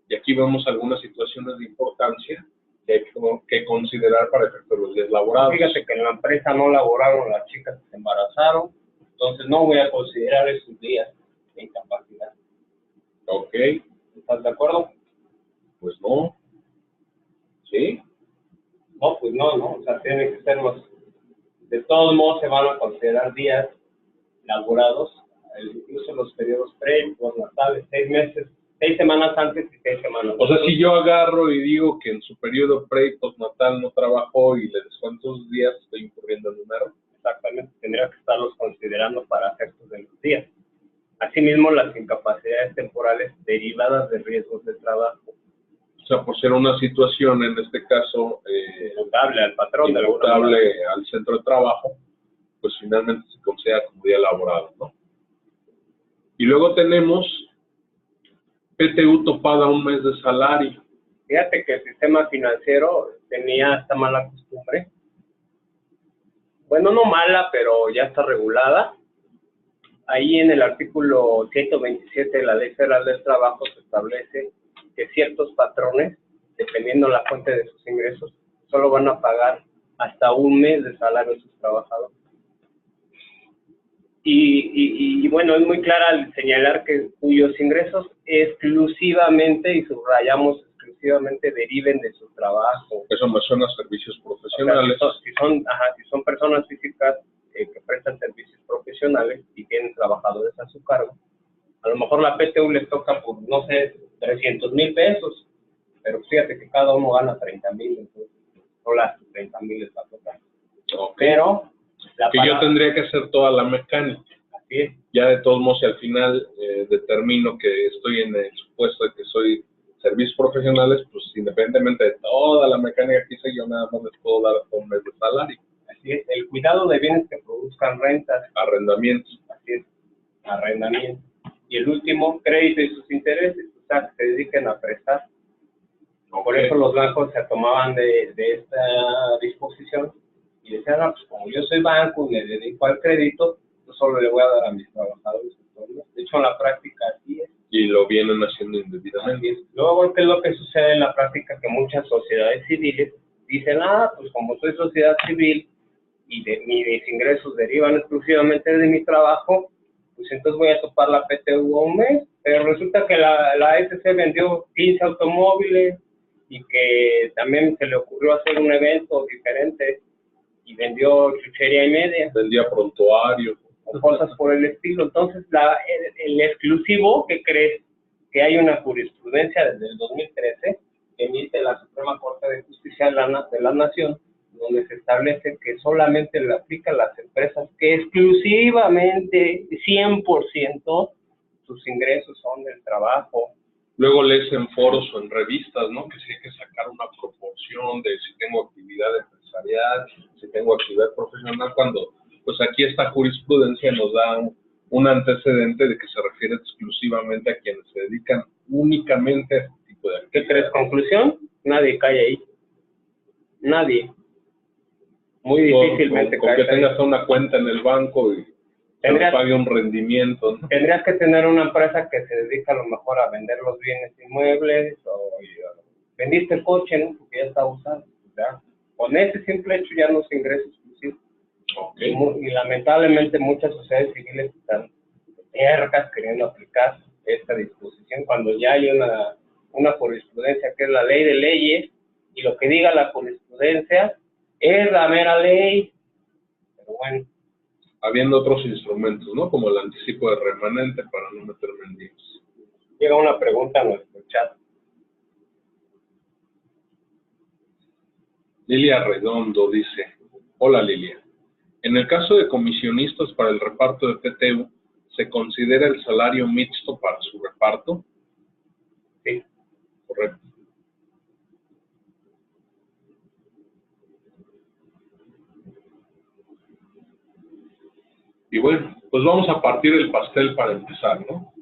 Y aquí vemos algunas situaciones de importancia que hay que considerar para efecto de los días laborados. Fíjate que en la empresa no laboraron las chicas que se embarazaron, entonces no voy a considerar esos días de incapacidad. Ok. ¿Estás de acuerdo? Pues no. ¿Sí? No, pues no, o sea, tienen que ser de todos modos se van a considerar días laborados, incluso los periodos pre, postnatales, 6 meses, 6 semanas antes y 6 semanas después. O sea, si yo agarro y digo que en su periodo pre y postnatal no trabajó y le descuento esos días, estoy incurriendo en un error. Exactamente, tendría que estarlos considerando para efectos de los días. Asimismo, las incapacidades temporales derivadas de riesgos de trabajo. O sea, por ser una situación, en este caso, imputable al patrón, imputable al centro de trabajo, pues finalmente se considera como día laborado, ¿no? Y luego tenemos PTU topada a un mes de salario. Fíjate que el sistema financiero tenía esta mala costumbre. Bueno, no mala, pero ya está regulada. Ahí en el artículo 127 de la Ley Federal del Trabajo se establece que ciertos patrones, dependiendo la fuente de sus ingresos, solo van a pagar hasta un mes de salario a sus trabajadores. Y bueno, es muy clara al señalar que cuyos ingresos exclusivamente, y subrayamos exclusivamente, deriven de su trabajo. Eso me suena a servicios profesionales. O sea, si son personas físicas que prestan servicios profesionales y tienen trabajadores a su cargo, a lo mejor la PTU les toca por, no sé, 300,000 pesos, pero fíjate que cada uno gana 30,000, entonces no las 30,000 les va a tocar. Okay. Pero que yo tendría que hacer toda la mecánica. Así es. Ya de todos modos, si al final determino que estoy en el supuesto de que soy servicios profesionales, pues independientemente de toda la mecánica que hice, yo nada más les puedo dar hasta un mes de salario. Así es, el cuidado de bienes que produzcan rentas. Arrendamientos. Así es, arrendamiento. Y el último, crédito y sus intereses, o sea, que se dediquen a prestar. Okay. Por eso los bancos se tomaban de esta disposición y decían, no, pues como yo soy banco y me dedico al crédito, yo solo le voy a dar a mis trabajadores. De hecho, en la práctica así es. Y lo vienen haciendo indebidamente. Luego, ¿qué es lo que sucede en la práctica? Que muchas sociedades civiles dicen, pues como soy sociedad civil y mis ingresos derivan exclusivamente de mi trabajo, pues entonces voy a topar la PTU a un mes, pero resulta que la SC vendió 15 automóviles y que también se le ocurrió hacer un evento diferente y vendió chuchería y media. Vendía prontuario. O cosas por el estilo. Entonces, el exclusivo, ¿qué crees? Que hay una jurisprudencia desde el 2013 que emite la Suprema Corte de Justicia de la Nación, donde se establece que solamente le aplica a las empresas que exclusivamente, 100%, sus ingresos son del trabajo. Luego lees en foros o en revistas, ¿no? Que sí hay que sacar una proporción de si tengo actividad empresarial, si tengo actividad profesional, cuando pues aquí esta jurisprudencia nos da un antecedente de que se refiere exclusivamente a quienes se dedican únicamente a este tipo de actividad. ¿Qué crees? Conclusión, nadie cae ahí. Nadie. Muy difícilmente con que tengas una cuenta en el banco y te pague un rendimiento, ¿no? Tendrías que tener una empresa que se dedica a lo mejor a vender los bienes inmuebles o vendiste el coche, ¿no? Porque ya está usado. ¿Ya? Con ese simple hecho ya no se ingresa exclusivo. Okay. Y lamentablemente muchas sociedades civiles están tercas queriendo aplicar esta disposición cuando ya hay una jurisprudencia que es la ley de leyes, y lo que diga la jurisprudencia es la mera ley. Pero bueno. Habiendo otros instrumentos, ¿no? Como el anticipo de remanente para no meterme en líos. Llega una pregunta a nuestro chat. Lilia Redondo dice, hola Lilia, en el caso de comisionistas para el reparto de PTU, ¿se considera el salario mixto para su reparto? Sí. Correcto. Y bueno, pues vamos a partir el pastel para empezar, ¿no?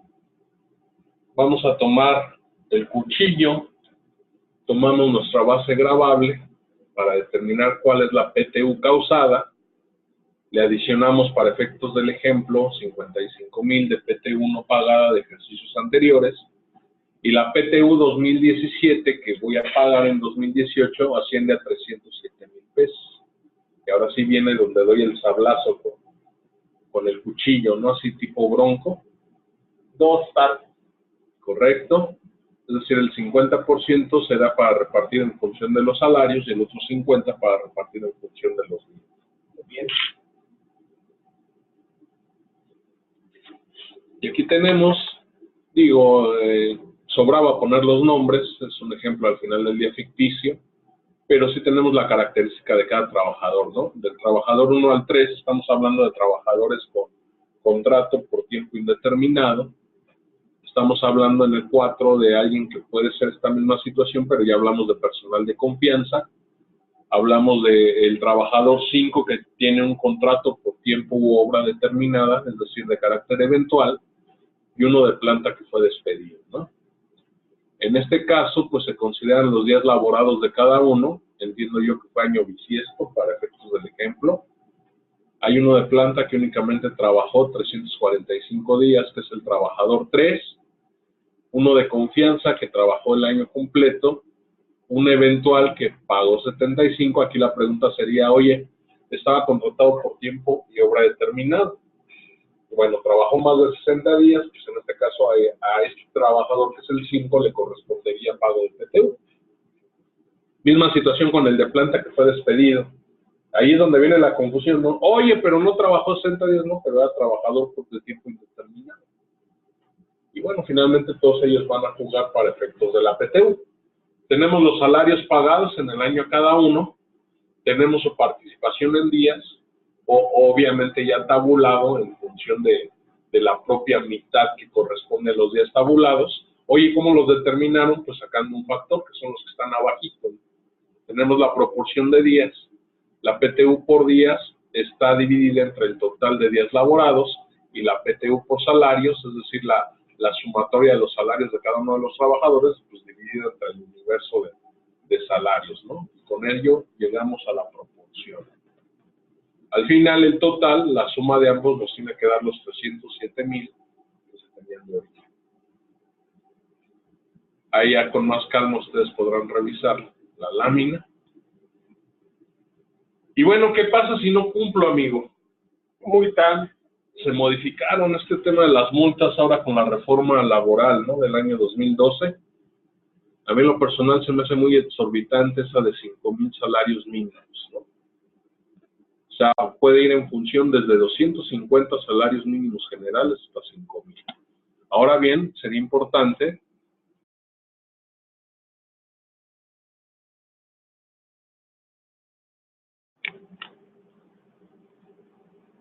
Vamos a tomar el cuchillo, tomamos nuestra base gravable para determinar cuál es la PTU causada, le adicionamos para efectos del ejemplo 55,000 de PTU no pagada de ejercicios anteriores, y la PTU 2017 que voy a pagar en 2018 asciende a 307,000 pesos. Y ahora sí viene donde doy el sablazo con el cuchillo, ¿no? Así tipo bronco. 2 partes. Correcto. Es decir, el 50% será para repartir en función de los salarios y el otro 50% para repartir en función de los bienes. Bien. Y aquí tenemos, digo, sobraba poner los nombres, es un ejemplo al final del día ficticio, pero sí tenemos la característica de cada trabajador, ¿no? Del trabajador 1 al 3 estamos hablando de trabajadores con contrato por tiempo indeterminado. Estamos hablando en el 4 de alguien que puede ser esta misma situación, pero ya hablamos de personal de confianza. Hablamos del trabajador 5 que tiene un contrato por tiempo u obra determinada, es decir, de carácter eventual, y uno de planta que fue despedido, ¿no? En este caso, pues se consideran los días laborados de cada uno. Entiendo yo que fue año bisiesto para efectos del ejemplo. Hay uno de planta que únicamente trabajó 345 días, que es el trabajador 3. Uno de confianza que trabajó el año completo. Un eventual que pagó 75. Aquí la pregunta sería, oye, estaba contratado por tiempo y obra determinado. Bueno, trabajó más de 60 días, pues en este caso a este trabajador que es el 5 le correspondería pago de PTU. Misma situación con el de planta que fue despedido. Ahí es donde viene la confusión, ¿no? Oye, pero no trabajó 60 días, no, pero era trabajador por de tiempo indeterminado. Y bueno, finalmente todos ellos van a jugar para efectos de la PTU. Tenemos los salarios pagados en el año cada uno, tenemos su participación en días, o obviamente ya tabulado en función de la propia mitad que corresponde a los días tabulados. Oye, ¿cómo los determinaron? Pues sacando un factor, que son los que están abajito. Tenemos la proporción de días. La PTU por días está dividida entre el total de días laborados y la PTU por salarios, es decir, la sumatoria de los salarios de cada uno de los trabajadores, pues dividida entre el universo de salarios, ¿no? Y con ello llegamos a la proporción. Al final, el total, la suma de ambos nos tiene que dar los 307,000 que se tenían de origen. Ahí ya con más calma ustedes podrán revisar la lámina. Y bueno, ¿qué pasa si no cumplo, amigo? Multa. Se modificaron este tema de las multas ahora con la reforma laboral, ¿no? Del año 2012. A mí en lo personal se me hace muy exorbitante esa de 5,000 salarios mínimos, ¿no? O sea, puede ir en función desde 250 salarios mínimos generales hasta 5,000. Ahora bien, sería importante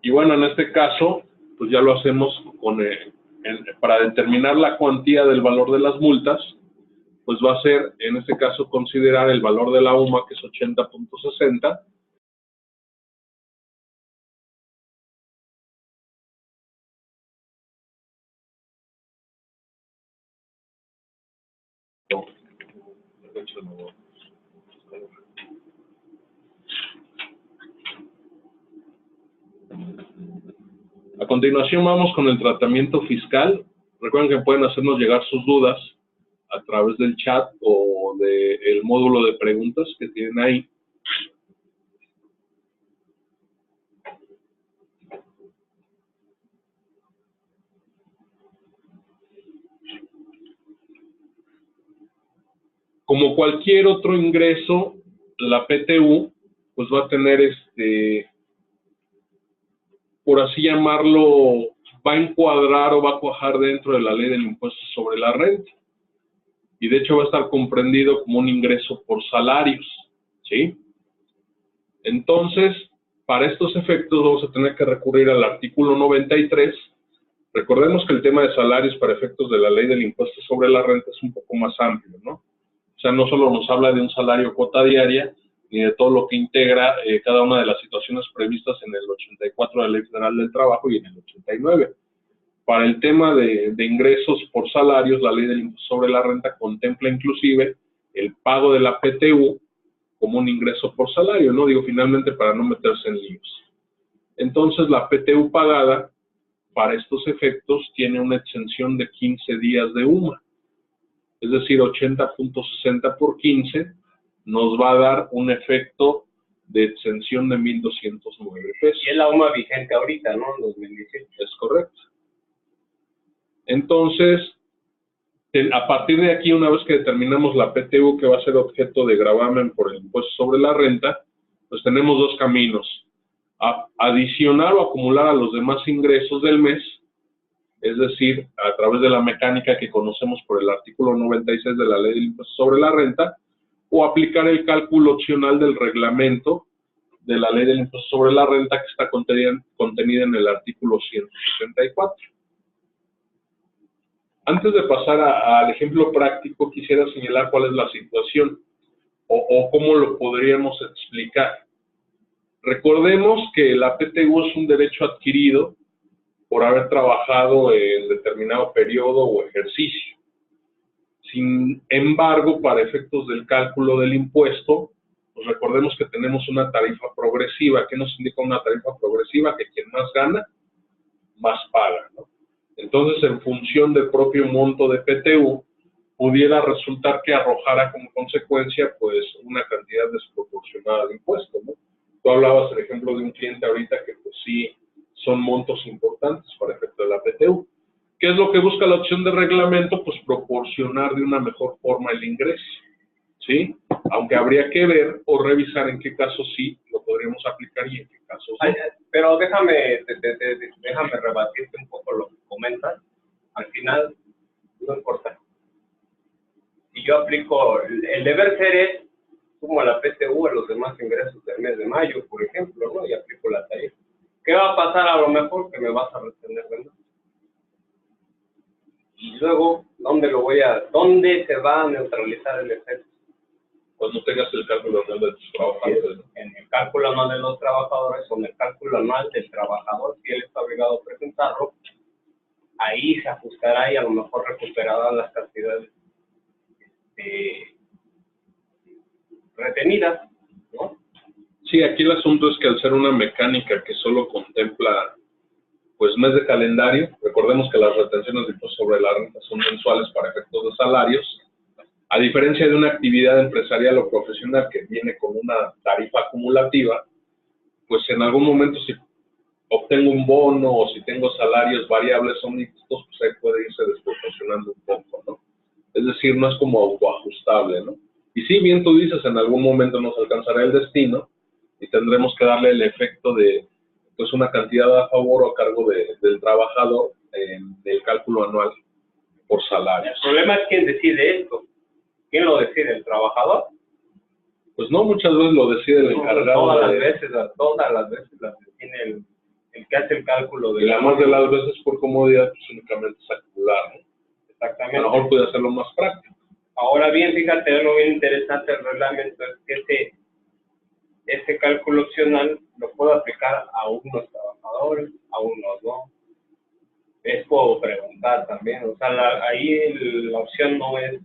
y bueno, en este caso, pues ya lo hacemos para determinar la cuantía del valor de las multas, pues va a ser, en este caso, considerar el valor de la UMA, que es 80.60, A continuación vamos con el tratamiento fiscal. Recuerden que pueden hacernos llegar sus dudas a través del chat o del módulo de preguntas que tienen ahí. Como cualquier otro ingreso, la PTU pues va a tener, por así llamarlo, va a encuadrar o va a cuajar dentro de la ley del impuesto sobre la renta. Y de hecho va a estar comprendido como un ingreso por salarios, ¿sí? Entonces, para estos efectos vamos a tener que recurrir al artículo 93. Recordemos que el tema de salarios para efectos de la ley del impuesto sobre la renta es un poco más amplio, ¿no? O sea, no solo nos habla de un salario cuota diaria, ni de todo lo que integra cada una de las situaciones previstas en el 84 de la Ley Federal del Trabajo y en el 89. Para el tema de ingresos por salarios, la ley del impuesto sobre la renta contempla inclusive el pago de la PTU como un ingreso por salario, ¿no? Digo, finalmente para no meterse en líos. Entonces, la PTU pagada para estos efectos tiene una exención de 15 días de UMA. Es decir, 80.60 por 15 nos va a dar un efecto de exención de 1,209 pesos. Y es la UMA vigente ahorita, ¿no? En 2018. Es correcto. Entonces, a partir de aquí, una vez que determinamos la PTU que va a ser objeto de gravamen por el impuesto sobre la renta, pues tenemos dos caminos. Adicionar o acumular a los demás ingresos del mes, es decir, a través de la mecánica que conocemos por el artículo 96 de la Ley del Impuesto sobre la Renta, o aplicar el cálculo opcional del reglamento de la Ley del Impuesto sobre la Renta que está contenida en el artículo 164. Antes de pasar al ejemplo práctico, quisiera señalar cuál es la situación o cómo lo podríamos explicar. Recordemos que la PTU es un derecho adquirido por haber trabajado en determinado periodo o ejercicio. Sin embargo, para efectos del cálculo del impuesto, pues recordemos que tenemos una tarifa progresiva. ¿Qué nos indica una tarifa progresiva? Que quien más gana, más paga, ¿no? Entonces, en función del propio monto de PTU, pudiera resultar que arrojara como consecuencia, pues, una cantidad desproporcionada de impuestos, ¿no? Tú hablabas, por ejemplo, de un cliente ahorita que, pues, sí, son montos importantes para efecto de la PTU. ¿Qué es lo que busca la opción de reglamento? Pues proporcionar de una mejor forma el ingreso, ¿sí? Aunque habría que ver o revisar en qué casos sí lo podríamos aplicar y en qué casos no. Pero déjame rebatirte un poco lo que comentas. Al final, no importa. Si yo aplico, el deber ser es, sumo a la PTU a los demás ingresos del mes de mayo, por ejemplo, ¿no? Y aplico la tarifa. ¿Qué va a pasar? A lo mejor que me vas a retener, ¿verdad? Y luego, ¿dónde se va a neutralizar el efecto? Cuando tengas el cálculo anual de tus trabajadores, ¿no? En el cálculo anual de los trabajadores o en el cálculo anual del trabajador, si él está obligado a presentarlo, ahí se ajustará y a lo mejor recuperarán las cantidades retenidas, ¿no? Sí, aquí el asunto es que al ser una mecánica que solo contempla, pues, mes de calendario, recordemos que las retenciones de impuestos sobre la renta son mensuales para efectos de salarios, a diferencia de una actividad empresarial o profesional que viene con una tarifa acumulativa, pues en algún momento si obtengo un bono o si tengo salarios variables o mixtos, pues ahí puede irse desproporcionando un poco, ¿no? Es decir, no es como autoajustable, ¿no? Y sí, bien tú dices, en algún momento nos alcanzará el destino y tendremos que darle el efecto de, pues, una cantidad a favor o a cargo del trabajador del cálculo anual por salario. El problema es quién decide esto. ¿Quién lo decide? ¿El trabajador? Pues no, muchas veces lo decide el encargado. Todas las veces las define el que hace el cálculo. Y la más de las veces por comodidad, pues únicamente es acumular, ¿no? Exactamente. A lo mejor puede hacerlo más práctico. Ahora bien, fíjate, algo bien interesante del reglamento es que este cálculo opcional lo puedo aplicar a unos trabajadores, a unos no. Puedo preguntar también, o sea, ahí la opción no es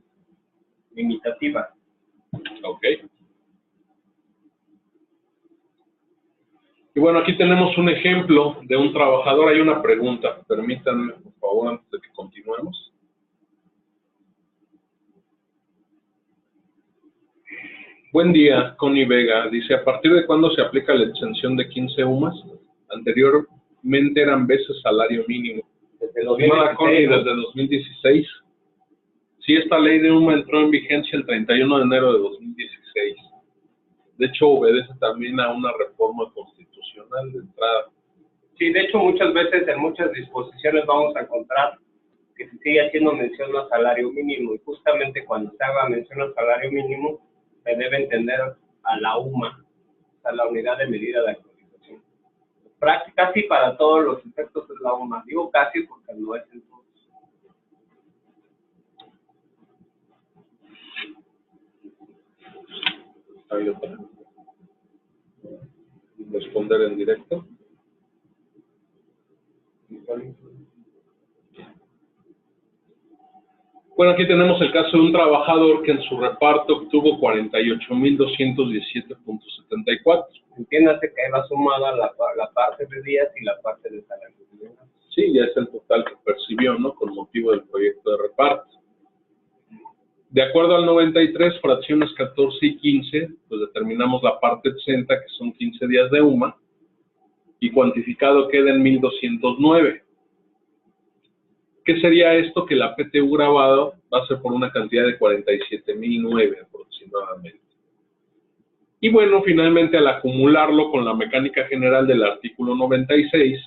limitativa. Ok. Y bueno, aquí tenemos un ejemplo de un trabajador. Hay una pregunta, permítanme, por favor, antes de que continuemos. Buen día, Connie Vega. Dice, ¿a partir de cuándo se aplica la exención de 15 UMAS? Anteriormente eran veces salario mínimo. Desde 2016, Connie, desde 2016. Sí, esta ley de UMA entró en vigencia el 31 de enero de 2016. De hecho, obedece también a una reforma constitucional de entrada. Sí, de hecho, muchas veces en muchas disposiciones vamos a encontrar que se sigue haciendo mención al salario mínimo, y justamente cuando se haga mención al salario mínimo, se debe entender a la UMA, a la unidad de medida de actualización. Casi para todos los efectos es la UMA. Digo casi porque no es en todos. ¿Hay otra? ¿Responder en directo? Bueno, aquí tenemos el caso de un trabajador que en su reparto obtuvo 48,217.74. Entiéndase que ahí va sumada la parte de días y la parte de salario. Sí, ya es el total que percibió, ¿no? Con motivo del proyecto de reparto. De acuerdo al 93, fracciones 14 y 15, pues determinamos la parte exenta, que son 15 días de UMA, y cuantificado queda en 1,209. ¿Qué sería esto? Que la PTU grabado va a ser por una cantidad de 47,009 aproximadamente. Y bueno, finalmente al acumularlo con la mecánica general del artículo 96,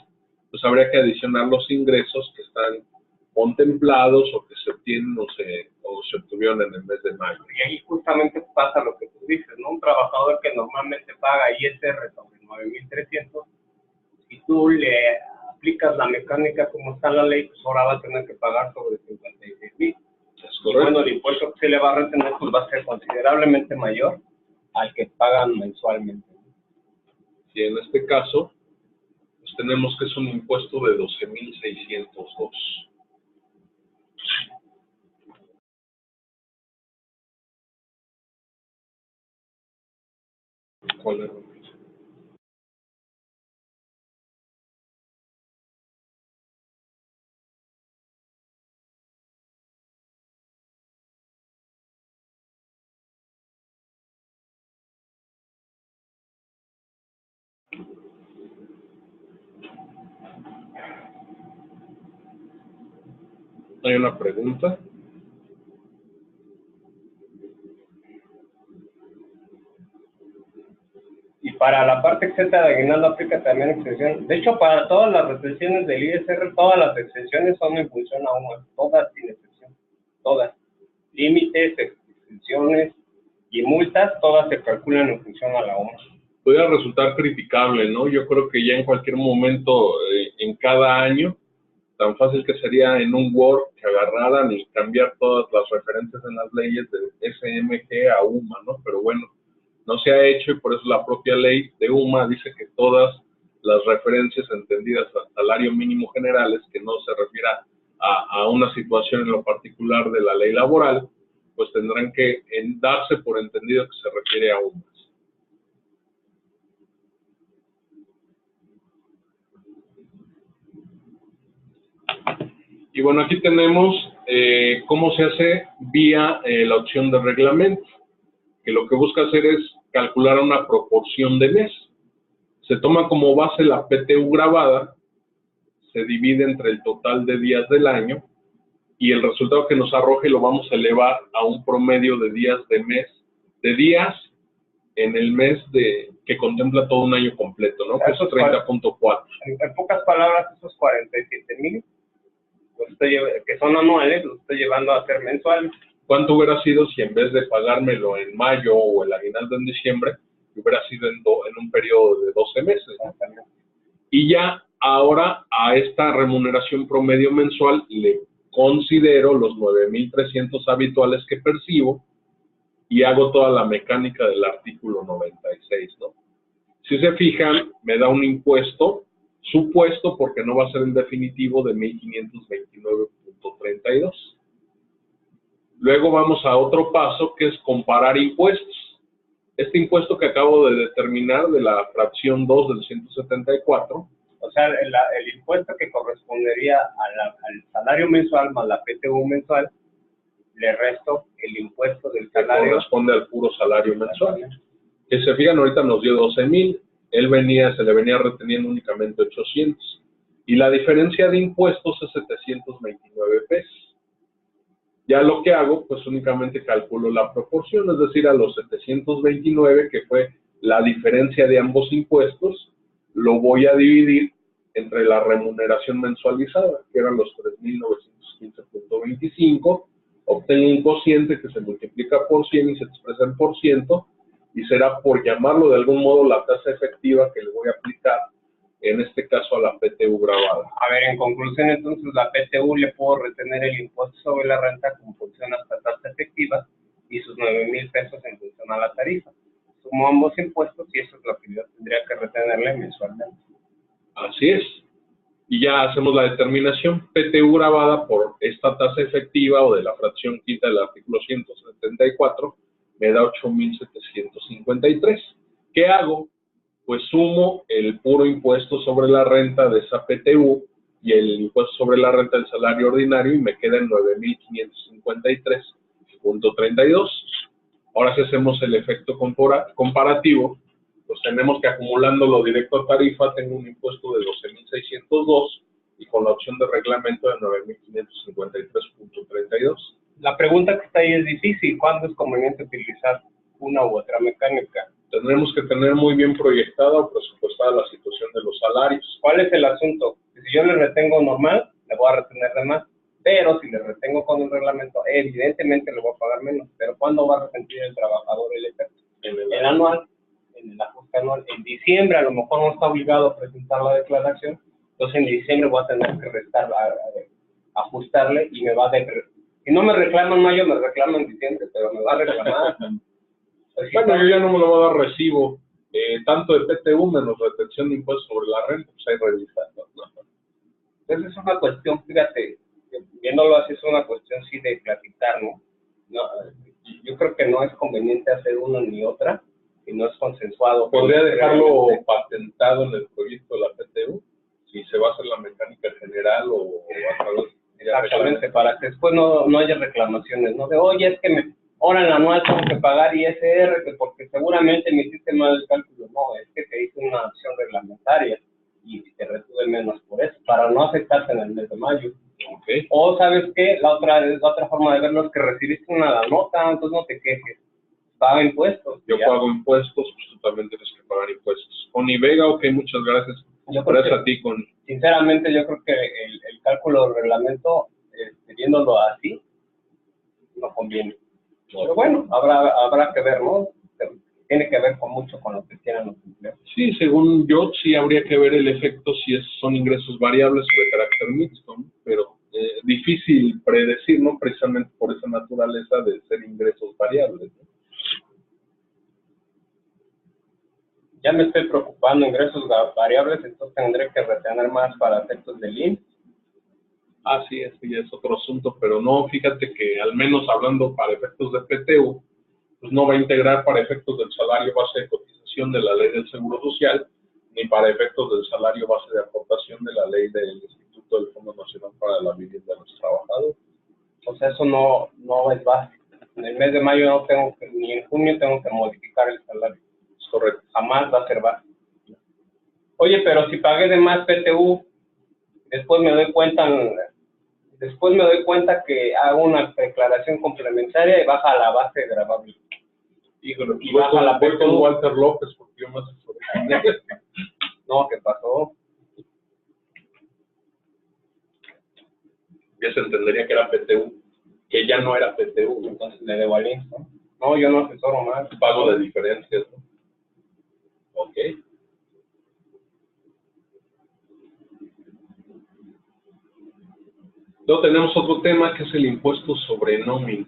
pues habría que adicionar los ingresos que están contemplados o que se obtienen o se obtuvieron en el mes de mayo. Y ahí justamente pasa lo que tú dices, ¿no? Un trabajador que normalmente paga ISR sobre 9,300, si tú le aplicas la mecánica como está la ley, pues ahora va a tener que pagar sobre 56,000. Y bueno, el impuesto que se le va a retener pues va a ser considerablemente mayor al que pagan mensualmente. Y en este caso, pues tenemos que es un impuesto de 12,602. ¿Cuál era? Hay una pregunta. Y para la parte exenta de aguinaldo aplica también exención. De hecho, para todas las retenciones del ISR, todas las exenciones son en función a UMA, todas sin excepción, todas. Límites, exenciones y multas, todas se calculan en función a la UMA. Podría resultar criticable, ¿no? Yo creo que ya en cualquier momento, en cada año, tan fácil que sería en un Word que agarraran y cambiar todas las referencias en las leyes de SMG a UMA, ¿no? Pero bueno, no se ha hecho y por eso la propia ley de UMA dice que todas las referencias entendidas al salario mínimo generales, que no se refiera a una situación en lo particular de la ley laboral, pues tendrán que darse por entendido que se refiere a UMA. Y bueno, aquí tenemos cómo se hace vía la opción de reglamento, que lo que busca hacer es calcular una proporción de mes. Se toma como base la PTU grabada, se divide entre el total de días del año y el resultado que nos arroje lo vamos a elevar a un promedio de días de días en el mes que contempla todo un año completo, ¿no? Que es 30.4. En pocas palabras, esos 47,000 que son anuales, los estoy llevando a ser mensuales. ¿Cuánto hubiera sido si en vez de pagármelo en mayo o el aguinaldo en diciembre, hubiera sido en un periodo de 12 meses? ¿No? Y ya ahora a esta remuneración promedio mensual le considero los 9,300 habituales que percibo y hago toda la mecánica del artículo 96, ¿no? Si se fijan, me da un impuesto supuesto, porque no va a ser el definitivo, de 1,529.32. Luego vamos a otro paso, que es comparar impuestos. Este impuesto que acabo de determinar de la fracción 2 del 174. O sea, el impuesto que correspondería al salario mensual más la PTU mensual, le resto el impuesto del salario. Que corresponde al puro salario mensual. Que se fijan, ahorita nos dio 12,000. Se le venía reteniendo únicamente 800. Y la diferencia de impuestos es 729 pesos. Ya lo que hago, pues únicamente calculo la proporción, es decir, a los 729, que fue la diferencia de ambos impuestos, lo voy a dividir entre la remuneración mensualizada, que eran los 3.915.25, obtengo un cociente que se multiplica por 100 y se expresa en por ciento, y será, por llamarlo de algún modo, la tasa efectiva que le voy a aplicar, en este caso a la PTU grabada. A ver, en conclusión, entonces, la PTU le puedo retener el impuesto sobre la renta con función hasta tasa efectiva y sus 9,000 pesos en función a la tarifa. Sumo ambos impuestos y eso es lo que yo tendría que retenerle mensualmente. Así es. Y ya hacemos la determinación. PTU grabada por esta tasa efectiva o de la fracción quinta del artículo 174 me da 8,753. ¿Qué hago? Pues sumo el puro impuesto sobre la renta de esa PTU y el impuesto sobre la renta del salario ordinario y me queda en 9,553.32. Ahora, si hacemos el efecto comparativo, pues tenemos que, acumulándolo directo a tarifa, tengo un impuesto de 12,602 y con la opción de reglamento de 9,553.32. La pregunta que está ahí es difícil. ¿Cuándo es conveniente utilizar una u otra mecánica? Tendremos que tener muy bien proyectada o presupuestada la situación de los salarios. ¿Cuál es el asunto? Si yo le retengo normal, le voy a retener de más. Pero si le retengo con un reglamento, evidentemente le voy a pagar menos. Pero ¿cuándo va a resentir el trabajador el efecto? En el anual, en el ajuste anual. En diciembre a lo mejor no está obligado a presentar la declaración. Entonces en diciembre voy a tener que ajustarle y me va a si no me reclama en mayo, me reclama en diciembre, pero me va a reclamar. Bueno, yo ya no me lo voy a dar recibo, tanto de PTU menos retención de impuestos sobre la renta, pues ahí revisando, ¿no? Entonces es una cuestión, fíjate, viéndolo así es una cuestión sí de platicar, ¿no? Yo creo que no es conveniente hacer una ni otra, y no es consensuado. ¿Podría dejarlo patentado en el proyecto de la PTU? Si se va a hacer la mecánica general o a través de... Exactamente, para que después no haya reclamaciones, ¿no? De, oye, es que ahora en la anual tengo que pagar ISR, que porque seguramente me hiciste mal el cálculo. No, es que te hice una acción reglamentaria y te retuve menos por eso, para no afectarte en el mes de mayo. Okay. O, ¿sabes qué? La otra forma de verlo es que recibiste una nota, entonces no te quejes. Paga impuestos. Yo pago impuestos, pues tú también tienes que pagar impuestos. Con Ivega, ok, muchas gracias. Gracias a ti con... Sinceramente, yo creo que el cálculo del reglamento, viéndolo así, no conviene. Pero bueno, habrá que ver, ¿no? Tiene que ver mucho con lo que quieran los empleados. Sí, según yo, sí habría que ver el efecto si son ingresos variables o de carácter mixto, ¿no? Pero difícil predecir, ¿no? Precisamente por esa naturaleza de ser ingresos variables, ¿no? Ya me estoy preocupando, ingresos variables, entonces tendré que retener más para efectos del IMSS. Ah, sí, ese ya es otro asunto, pero no, fíjate que al menos hablando para efectos de PTU, pues no va a integrar para efectos del salario base de cotización de la ley del Seguro Social, ni para efectos del salario base de aportación de la ley del Instituto del Fondo Nacional para la Vivienda de los Trabajadores. O sea, eso no es base. En el mes de mayo no tengo que, ni en junio tengo que modificar el salario. Es correcto. Jamás va a ser base. Oye, pero si pagué de más PTU, después me doy cuenta que hago una declaración complementaria y baja la base gravable. Híjole, y voy con Walter López porque yo más asesoré. No, ¿qué pasó? Ya se entendería que era PTU, que ya no era PTU. Entonces le debo al IMSS, ¿no? No, yo no asesoro más. Pago de diferencias, ¿no? Ok. Luego tenemos otro tema que es el impuesto sobre nómina.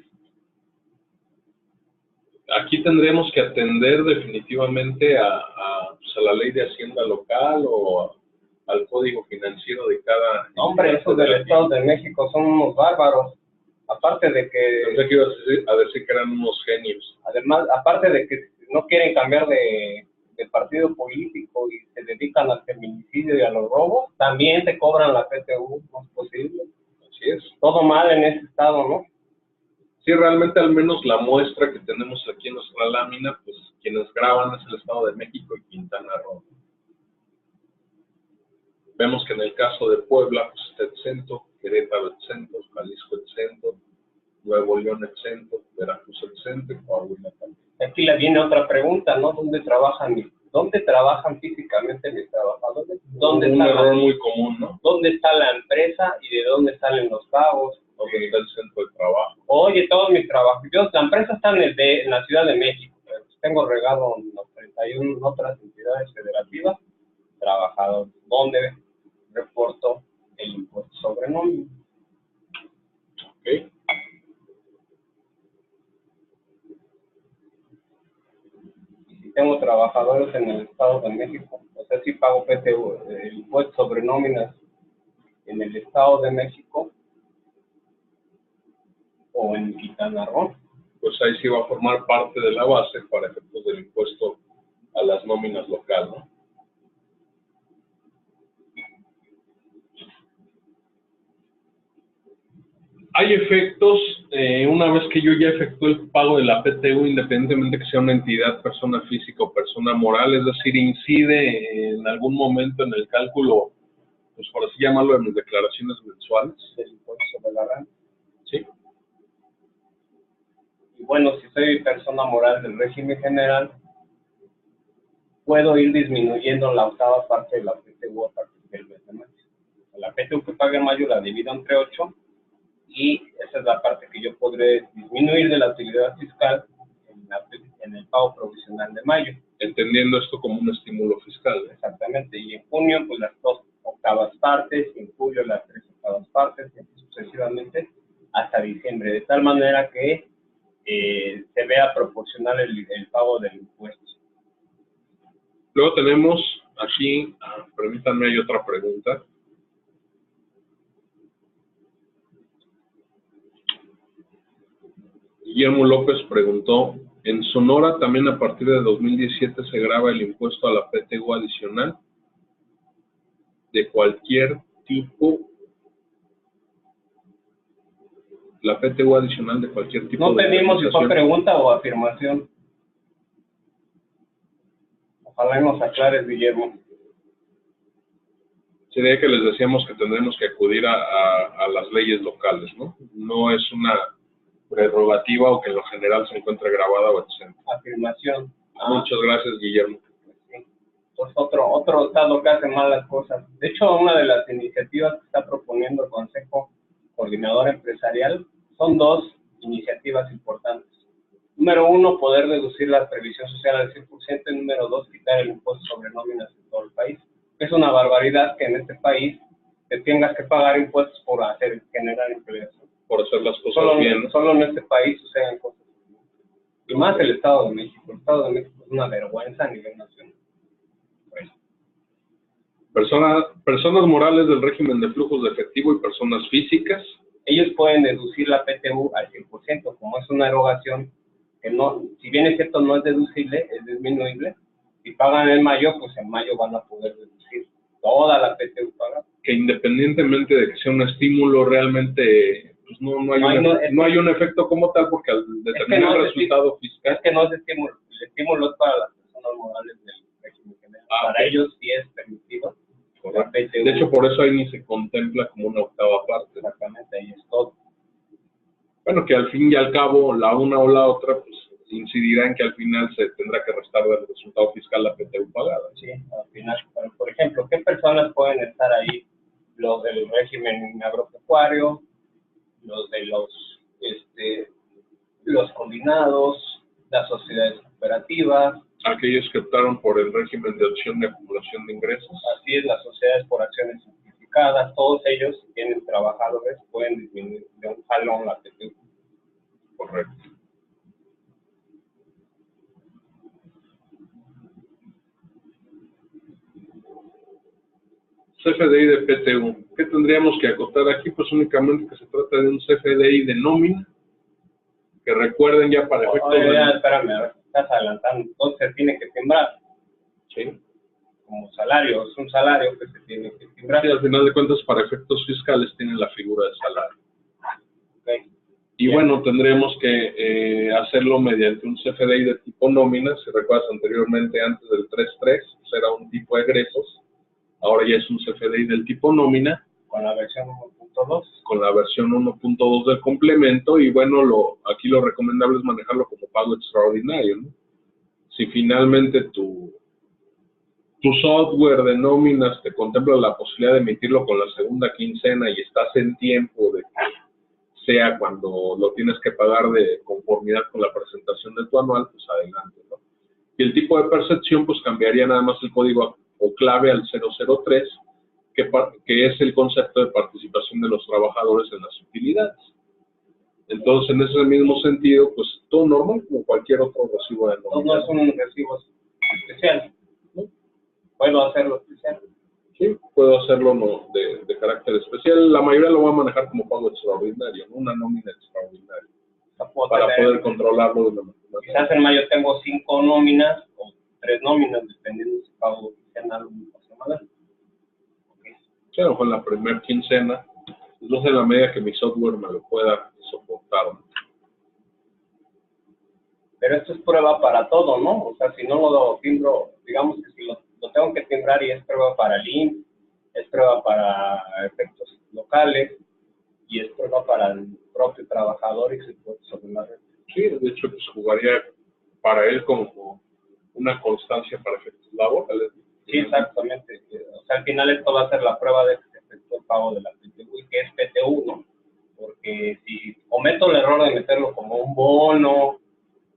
Aquí tendremos que atender definitivamente a la ley de Hacienda local o al código financiero de cada... Hombre, esos del Estado de México son unos bárbaros. Aparte de que... Pensé que ibas a decir que eran unos genios. Además, aparte de que no quieren cambiar de partido político y se dedican al feminicidio y a los robos, también te cobran la PTU, no es posible. Así es. Todo mal en ese estado, ¿no? Sí, realmente al menos la muestra que tenemos aquí en nuestra lámina, pues quienes graban es el Estado de México y Quintana Roo. Vemos que en el caso de Puebla, pues está exento, Querétaro exento, Jalisco exento, Nuevo León exento, Veracruz exento, Coahuila también. Aquí le viene otra pregunta, ¿no? ¿Dónde trabajan físicamente mis trabajadores? ¿Dónde Un está error muy común, ¿no? ¿Dónde está la empresa y de dónde salen los pagos? ¿Dónde está el centro de trabajo? Oye, todos mis trabajos. La empresa está en la Ciudad de México, pero tengo regado en los 31 otras entidades federativas, trabajadores. ¿Dónde reporto el impuesto sobre nómina? Ok. Si tengo trabajadores en el Estado de México, o sea, si pago PTU, el impuesto sobre nóminas en el Estado de México o en Quintana Roo. Pues ahí sí va a formar parte de la base para efectos del impuesto a las nóminas locales, ¿no? Hay efectos, una vez que yo ya efectué el pago de la PTU, independientemente que sea una entidad, persona física o persona moral, es decir, incide en algún momento en el cálculo, pues por así llamarlo, en mis declaraciones mensuales. Del impuesto sobre la renta. Sí. Y bueno, si soy persona moral del régimen general, puedo ir disminuyendo la octava parte de la PTU a partir del mes de mayo. La PTU que pague en mayo la divido entre 8 y esa es la parte que yo podré disminuir de la utilidad fiscal en el pago provisional de mayo. Entendiendo esto como un estímulo fiscal, ¿eh? Exactamente, y en junio pues las 2 octavas partes, y en julio las 3 octavas partes, y así sucesivamente hasta diciembre, de tal manera que se vea proporcional el pago del impuesto. Luego tenemos aquí, permítanme, hay otra pregunta. Guillermo López preguntó, ¿en Sonora también a partir de 2017 se grava el impuesto a la PTU adicional de cualquier tipo? La PTU adicional de cualquier tipo No de pedimos si fue organización. pregunta o afirmación. Ojalá y nos aclares, Guillermo. Sería que les decíamos que tendremos que acudir a las leyes locales, ¿no? No es una prerrogativa o que en lo general se encuentre grabada o exenta. Afirmación. Muchas gracias, Guillermo. Sí. Pues otro estado que hace mal las cosas. De hecho, una de las iniciativas que está proponiendo el Consejo Coordinador Empresarial son 2 iniciativas importantes. Número 1, poder reducir la previsión social al 100%, y número 2, quitar el impuesto sobre nóminas en todo el país. Es una barbaridad que en este país te tengas que pagar impuestos por generar empleo. Por hacer las cosas bien. Solo en este país suceden cosas así. Y más el Estado de México. El Estado de México es una vergüenza a nivel nacional. Bueno. Personas morales del régimen de flujos de efectivo y personas físicas. Ellos pueden deducir la PTU al 100%, como es una erogación que no, si bien es cierto no es deducible, es disminuible. Si pagan en mayo, pues en mayo van a poder deducir toda la PTU pagada. Que independientemente de que sea un estímulo, realmente pues no hay un efecto como tal, porque al determinar el resultado fiscal. Es que no es estímulo, el estímulo es para las personas morales del régimen general. Para ellos sí es permitido. De hecho, por eso ahí ni se contempla como una octava parte. Exactamente, ahí es todo. Bueno, que al fin y al cabo, la una o la otra, pues incidirá en que al final se tendrá que restar del resultado fiscal la PTU pagada. Sí, al final. Por ejemplo, ¿qué personas pueden estar ahí? Los del régimen agropecuario, los de los combinados, las sociedades cooperativas. Aquellos que optaron por el régimen de opción de acumulación de ingresos. Así es, las sociedades por acciones simplificadas, todos ellos, si tienen trabajadores, pueden disminuir de un jalón la PTU. Correcto. CFDI de PTU. ¿Qué tendríamos que acotar aquí? Pues únicamente que se trata de un CFDI de nómina, que recuerden ya para efectos espérame, a ver, estás adelantando. Entonces tiene que timbrar. Sí. Como salario, es un salario que se tiene que timbrar. Sí, al final de cuentas, para efectos fiscales tiene la figura de salario. Okay. Y bien. Bueno, tendremos que hacerlo mediante un CFDI de tipo nómina. Si recuerdas anteriormente, antes del 3.3, era un tipo de egresos. Ahora ya es un CFDI del tipo nómina. Con la versión 1.2. Con la versión 1.2 del complemento, y bueno, aquí lo recomendable es manejarlo como pago extraordinario, ¿no? Si finalmente tu software de nóminas te contempla la posibilidad de emitirlo con la segunda quincena y estás en tiempo de que sea cuando lo tienes que pagar de conformidad con la presentación de tu anual, pues adelante, ¿no? Y el tipo de percepción, pues cambiaría nada más el código o clave al 003, que es el concepto de participación de los trabajadores en las utilidades. Entonces, en ese mismo sentido, pues todo normal, como cualquier otro recibo de nómina. No es un recibo especial, ¿no? ¿Puedo hacerlo especial? Sí, puedo hacerlo de carácter especial. La mayoría lo va a manejar como pago extraordinario, ¿no? Una nómina extraordinaria, para poder controlarlo de una manera. Quizás en mayo tengo 5 nóminas o 3 nóminas, dependiendo si pago quincenal o semanal. Sí, a lo mejor en la primera quincena, entonces en la medida que mi software me lo pueda soportar, ¿no? Pero esto es prueba para todo, ¿no? O sea, si no lo timbro, digamos que si lo tengo que timbrar y es prueba para el IMSS, es prueba para efectos locales y es prueba para el propio trabajador y se puede sobre la red. Sí, de hecho, pues jugaría para él como una constancia para efectos laborales. Sí, exactamente. O sea, al final esto va a ser la prueba de que se efectuó el pago de la PTU y que es PTU, ¿no? Porque si cometo el error de meterlo como un bono,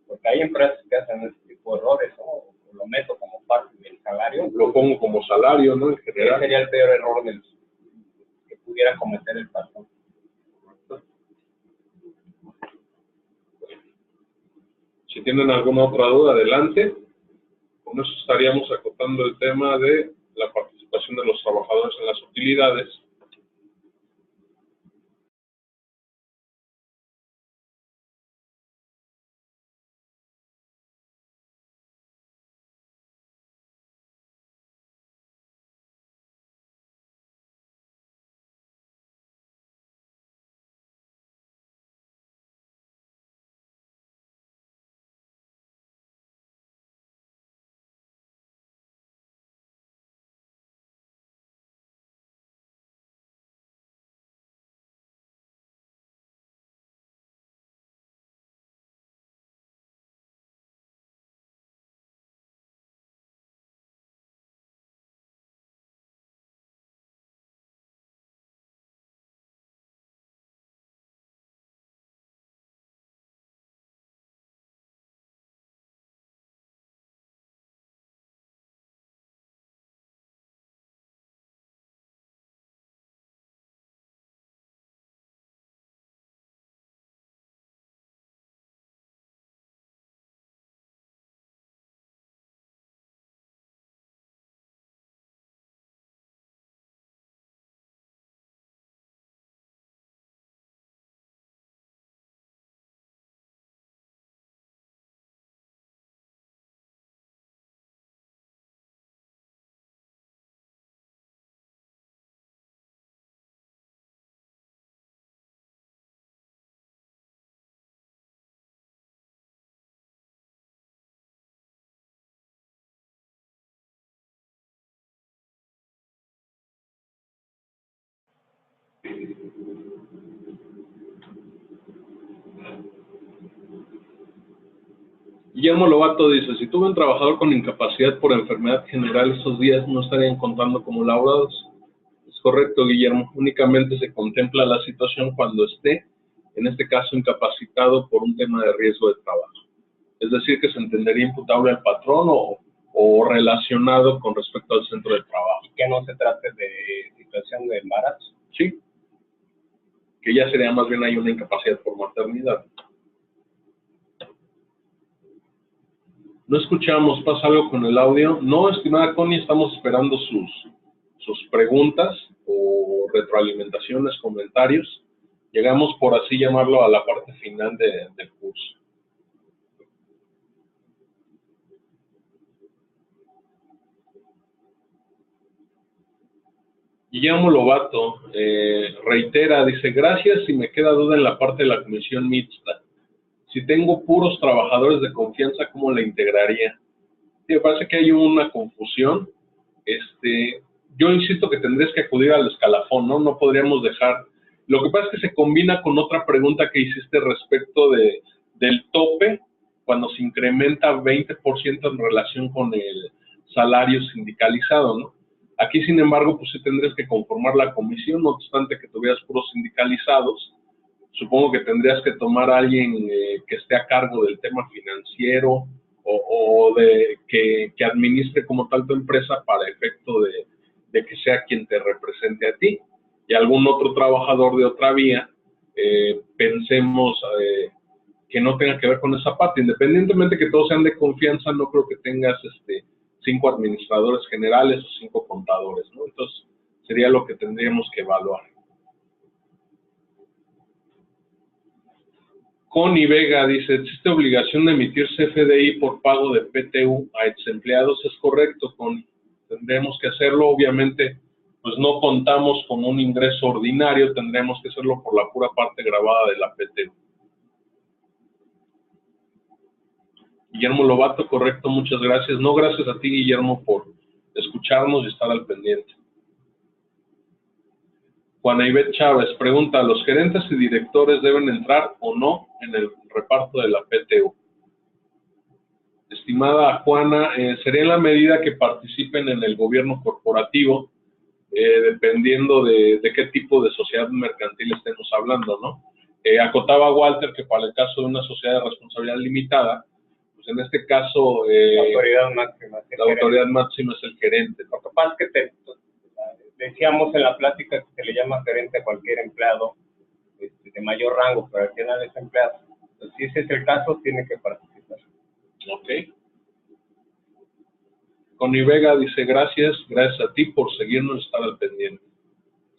porque hay empresas que hacen este tipo de errores, ¿no? O lo meto como parte del salario. Lo pongo como salario, ¿no? En general. Ese sería el peor error que pudiera cometer el patrón. Si tienen alguna otra duda, adelante. Con eso estaríamos acotando el tema de la participación de los trabajadores en las utilidades. Guillermo Lobato dice, si tuve un trabajador con incapacidad por enfermedad general, esos días no estarían contando como laborados. Es correcto, Guillermo. Únicamente se contempla la situación cuando esté, en este caso, incapacitado por un tema de riesgo de trabajo. Es decir, que se entendería imputable al patrón o relacionado con respecto al centro de trabajo. Y que no se trate de situación de embarazo. Sí, que ya sería más bien ahí una incapacidad por maternidad. No escuchamos, ¿pasa algo con el audio? No, estimada Connie, estamos esperando sus preguntas o retroalimentaciones, comentarios. Llegamos, por así llamarlo, a la parte final del curso. Guillermo Lobato reitera, dice, gracias, si me queda duda en la parte de la comisión mixta. Si tengo puros trabajadores de confianza, ¿cómo la integraría? Sí, me parece que hay una confusión. Yo insisto que tendrías que acudir al escalafón, ¿no? No podríamos dejar Lo que pasa es que se combina con otra pregunta que hiciste respecto del tope, cuando se incrementa 20% en relación con el salario sindicalizado, ¿no? Aquí, sin embargo, pues sí tendrías que conformar la comisión, no obstante que tuvieras puros sindicalizados. Supongo que tendrías que tomar a alguien que esté a cargo del tema financiero o que administre como tal tu empresa para efecto de que sea quien te represente a ti. Y algún otro trabajador de otra vía, pensemos que no tenga que ver con esa parte. Independientemente que todos sean de confianza, no creo que tengas 5 administradores generales o 5 contadores, ¿no? Entonces, sería lo que tendríamos que evaluar. Connie Vega dice, ¿existe obligación de emitir CFDI por pago de PTU a exempleados? Es correcto, Connie. Tendremos que hacerlo, obviamente, pues no contamos con un ingreso ordinario, tendremos que hacerlo por la pura parte grabada de la PTU. Guillermo Lobato, correcto, muchas gracias. No, gracias a ti, Guillermo, por escucharnos y estar al pendiente. Juana Ivette Chávez pregunta, ¿los gerentes y directores deben entrar o no en el reparto de la PTU? Estimada Juana, sería en la medida que participen en el gobierno corporativo, dependiendo de qué tipo de sociedad mercantil estemos hablando, ¿no? Acotaba Walter que para el caso de una sociedad de responsabilidad limitada, pues en este caso la autoridad máxima. La autoridad máxima es el gerente. Lo que pasa es que decíamos en la plática que se le llama gerente a cualquier empleado de mayor rango, pero al final es empleado. Entonces, si ese es el caso, tiene que participar. Ok. Connie Vega dice, gracias a ti por seguirnos y estar al pendiente.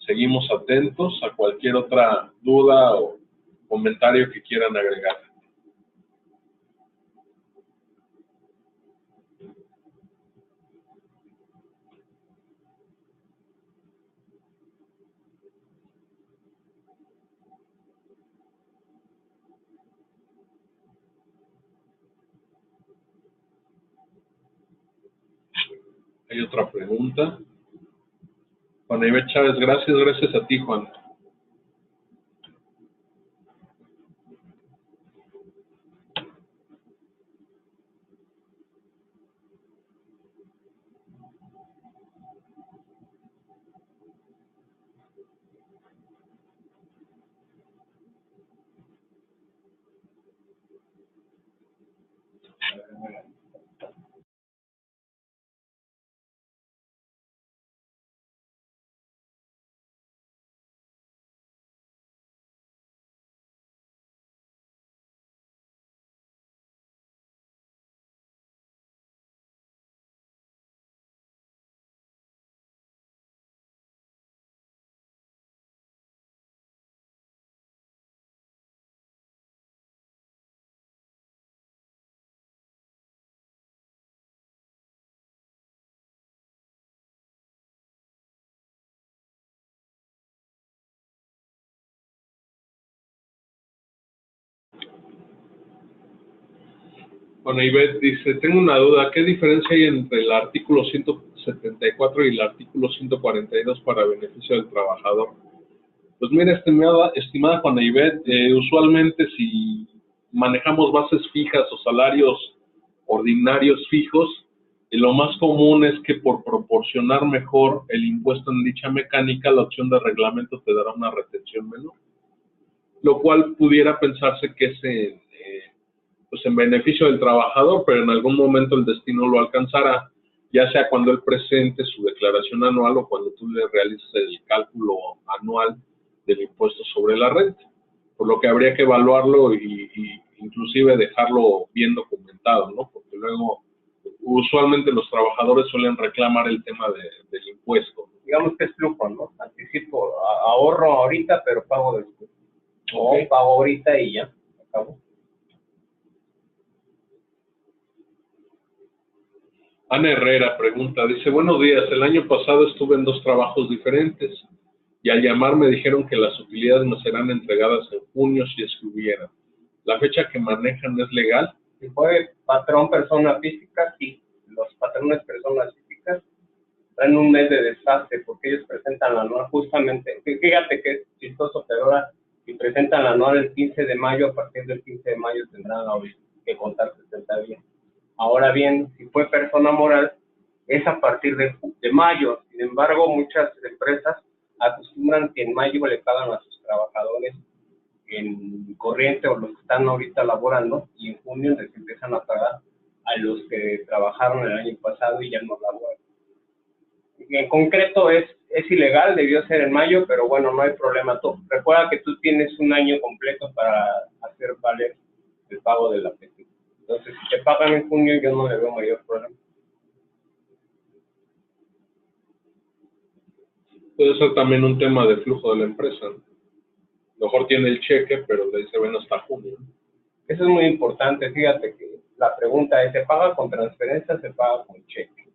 Seguimos atentos a cualquier otra duda o comentario que quieran agregar. Hay otra pregunta. Juan Ivette Chávez, gracias a ti, Juan. Bueno, Ivette dice, tengo una duda, ¿qué diferencia hay entre el artículo 174 y el artículo 142 para beneficio del trabajador? Pues mira, estimada Juana Ivette, usualmente si manejamos bases fijas o salarios ordinarios fijos, lo más común es que por proporcionar mejor el impuesto en dicha mecánica, la opción de reglamento te dará una retención menor, lo cual pudiera pensarse que es pues en beneficio del trabajador, pero en algún momento el destino lo alcanzará, ya sea cuando él presente su declaración anual o cuando tú le realices el cálculo anual del impuesto sobre la renta, por lo que habría que evaluarlo y inclusive dejarlo bien documentado, ¿no? Porque luego usualmente los trabajadores suelen reclamar el tema del impuesto. Digamos que es flujo, ¿no? Anticipo, ahorro ahorita, pero pago después. Okay. O pago ahorita y ya, acabo. Ana Herrera pregunta, dice, buenos días, el año pasado estuve en 2 trabajos diferentes y al llamar me dijeron que las utilidades me serán entregadas en junio si es que hubiera. ¿La fecha que manejan es legal? Si fue patrón persona física, sí. Los patrones personas físicas traen un mes de desfase porque ellos presentan la anual justamente, fíjate que es chistoso, pero ahora si presentan la anual el 15 de mayo, a partir del 15 de mayo tendrán que contar 60 días. Ahora bien, si fue persona moral, es a partir de mayo. Sin embargo, muchas empresas acostumbran que en mayo le pagan a sus trabajadores en corriente o los que están ahorita laborando, y en junio les empiezan a pagar a los que trabajaron el año pasado y ya no laboran. En concreto es ilegal, debió ser en mayo, pero bueno, no hay problema. Recuerda que tú tienes un año completo para hacer valer el pago de la PT. Entonces, si te pagan en junio, yo no le veo mayor problema. Puede ser también un tema de flujo de la empresa, ¿no? Mejor tiene el cheque, pero le dice, bueno, hasta junio. Eso es muy importante. Fíjate que la pregunta es, ¿se paga con transferencia o se paga con cheque?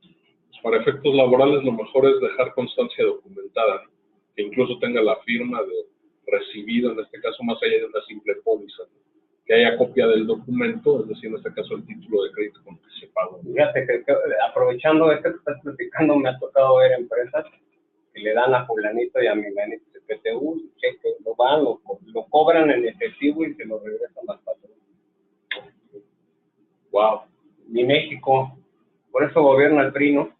Pues para efectos laborales lo mejor es dejar constancia documentada, ¿no? Que incluso tenga la firma de recibido, en este caso más allá de una simple póliza, ¿no? Que haya copia del documento, es decir, en este caso el título de crédito con que se pagó. Fíjate que aprovechando esto que estás platicando, me ha tocado ver empresas que le dan a fulanito y a menganito el PTU, el cheque, lo cobran en efectivo y se lo regresan al patrón. Wow. Ni México, por eso gobierna el PRI, ¿no?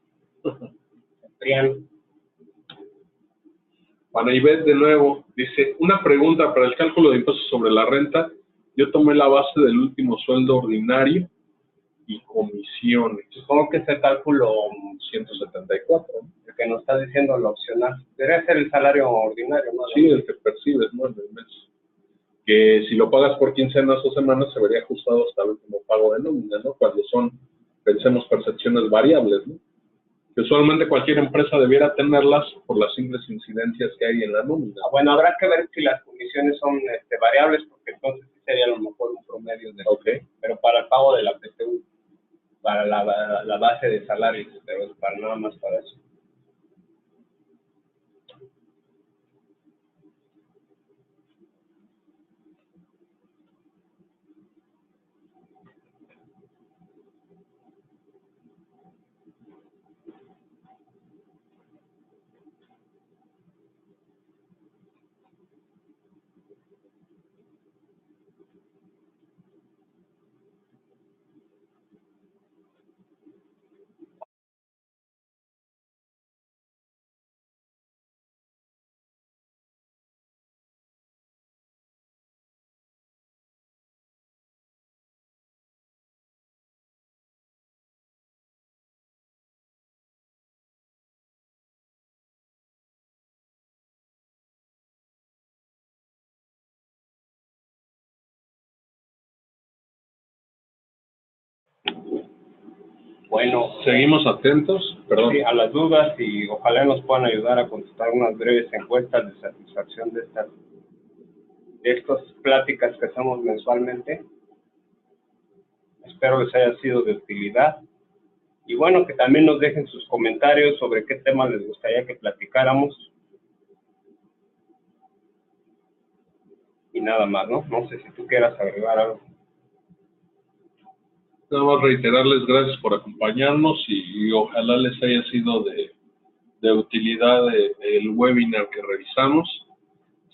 El PRIAN. Ana Ivette de nuevo dice, una pregunta para el cálculo de impuestos sobre la renta. Yo tomé la base del último sueldo ordinario y comisiones. Supongo que ese cálculo 174. el que nos está diciendo lo opcional, debería ser el salario ordinario, ¿no? Sí, el que percibes, ¿no? En el mes. Que si lo pagas por quincenas o semanas se vería ajustado hasta el último pago de nómina, ¿no? Cuando son, pensemos, percepciones variables, ¿no? Que usualmente cualquier empresa debiera tenerlas por las simples incidencias que hay en la nómina. Bueno, habrá que ver si las comisiones son variables, porque entonces sí sería a lo mejor un promedio de... Okay. Pero para el pago de la PTU, para la base de salarios, pero para nada más para eso. Bueno, seguimos atentos, perdón. Sí, a las dudas, y ojalá nos puedan ayudar a contestar unas breves encuestas de satisfacción de estas pláticas que hacemos mensualmente. Espero les haya sido de utilidad. Y bueno, que también nos dejen sus comentarios sobre qué temas les gustaría que platicáramos. Y nada más, ¿no? No sé si tú quieras agregar algo. Nada más reiterarles gracias por acompañarnos y ojalá les haya sido de utilidad el webinar que revisamos.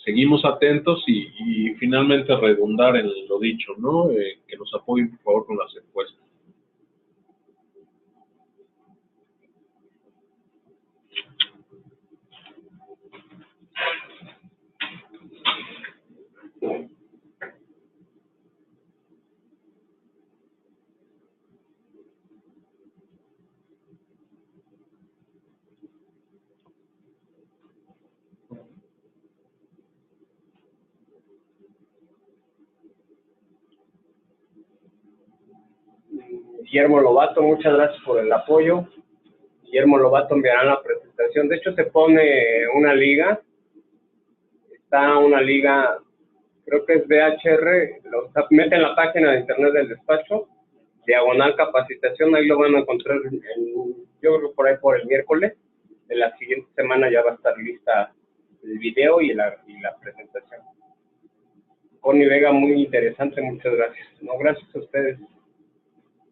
Seguimos atentos y finalmente redundar en lo dicho, ¿no? Que nos apoyen por favor con las encuestas. Guillermo Lobato, muchas gracias por el apoyo. Guillermo Lobato enviará la presentación. De hecho, se pone una liga. Está una liga, creo que es BHR, meten la página de internet del despacho, diagonal capacitación, ahí lo van a encontrar, yo creo por ahí por el miércoles. De la siguiente semana ya va a estar lista el video y la presentación. Connie Vega, muy interesante, muchas gracias. No, gracias a ustedes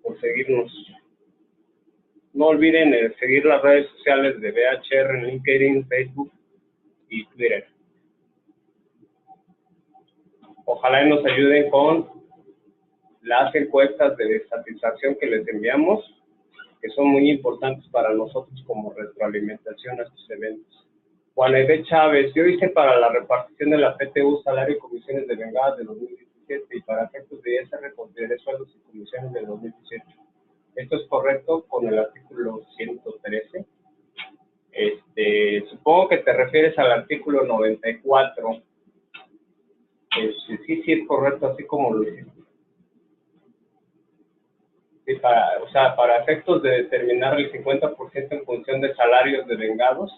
por seguirnos. No olviden seguir las redes sociales de BHR en LinkedIn, Facebook y Twitter. Ojalá nos ayuden con las encuestas de satisfacción que les enviamos, que son muy importantes para nosotros como retroalimentación a estos eventos. Juan Ede Chávez, yo hice para la repartición de la PTU salario y comisiones de vengadas de 2017 y para efectos de ISR consideré sueldos y comisiones de 2018. ¿Esto es correcto con el artículo 113? Supongo que te refieres al artículo 94. Sí es correcto, así como lo hiciste. Sí, para efectos de determinar el 50% en función de salarios devengados,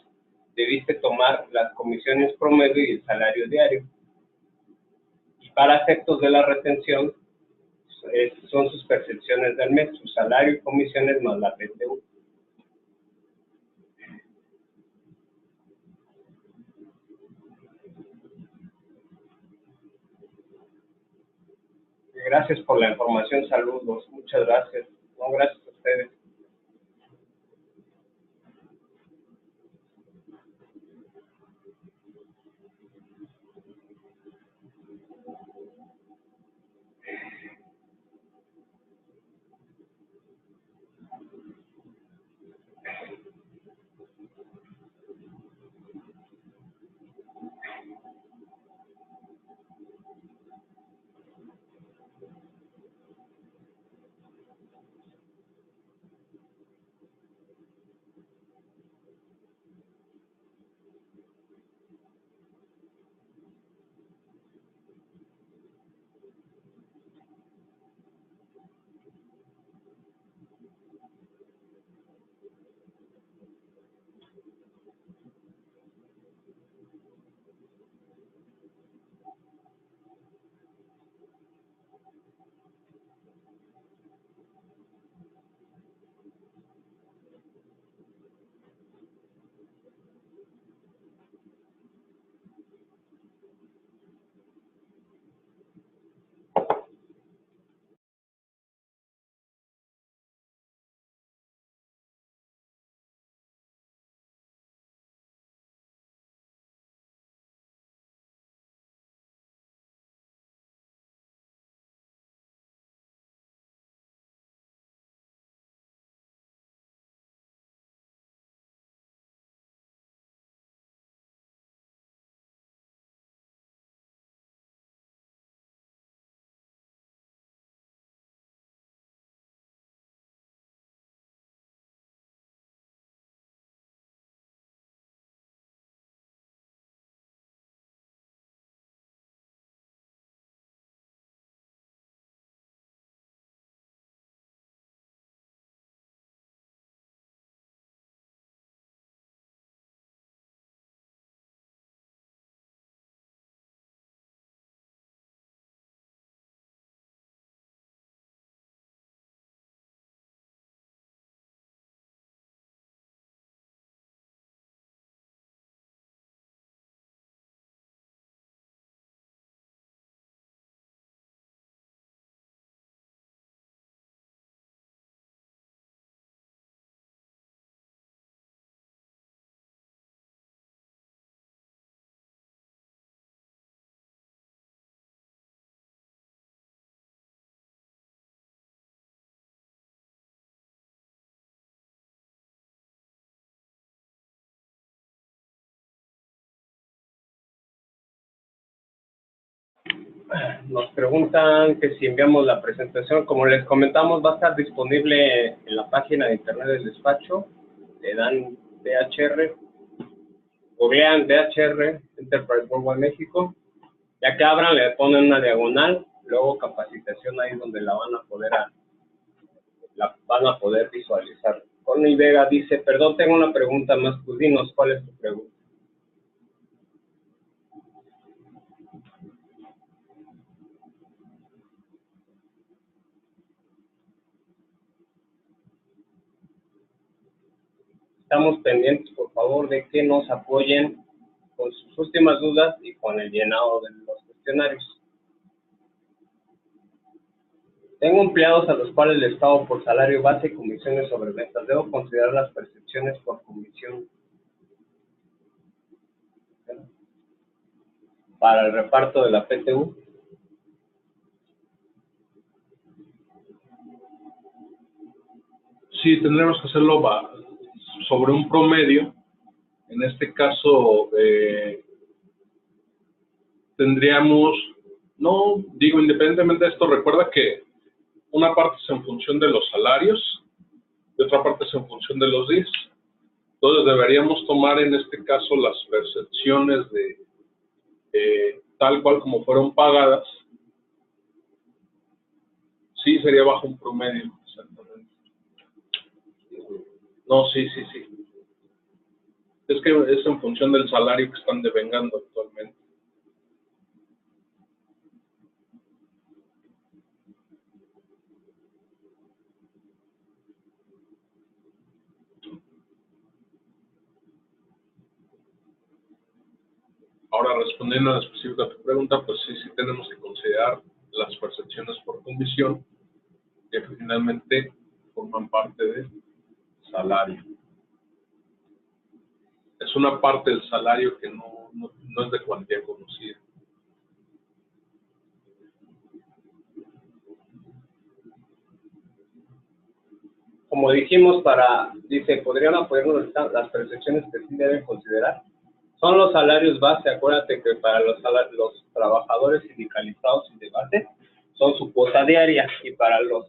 debiste tomar las comisiones promedio y el salario diario. Y para efectos de la retención, son sus percepciones del mes, su salario y comisiones más la PTU. Gracias por la información, saludos, muchas gracias. No, gracias a ustedes. Nos preguntan que si enviamos la presentación, como les comentamos, va a estar disponible en la página de internet del despacho. Le dan DHR, googlean DHR, Enterprise Worldwide México. Ya que abran, le ponen una diagonal, luego capacitación, ahí donde la van a poder visualizar. Connie Vega dice, perdón, tengo una pregunta más, pues dinos, ¿cuál es tu pregunta? Estamos pendientes, por favor, de que nos apoyen con sus últimas dudas y con el llenado de los cuestionarios. Tengo empleados a los cuales les pago por salario base y comisiones sobre ventas. Debo considerar las percepciones por comisión para el reparto de la PTU. Sí, tendremos que hacerlo sobre un promedio. En este caso, tendríamos, no, digo, independientemente de esto, recuerda que una parte es en función de los salarios y otra parte es en función de los días. Entonces deberíamos tomar en este caso las percepciones de tal cual como fueron pagadas. Sí, sería bajo un promedio, exactamente. No, sí, sí, sí. Es que es en función del salario que están devengando actualmente. Ahora, respondiendo a la específica de tu pregunta, pues sí, sí tenemos que considerar las percepciones por comisión, que finalmente forman parte del salario. Es una parte del salario que no es de cuantía conocida. Como dijimos, dice, ¿podrían apoyarnos las percepciones que sí deben considerar? Son los salarios base. Acuérdate que para los trabajadores sindicalizados y de base son su cuota diaria, y para los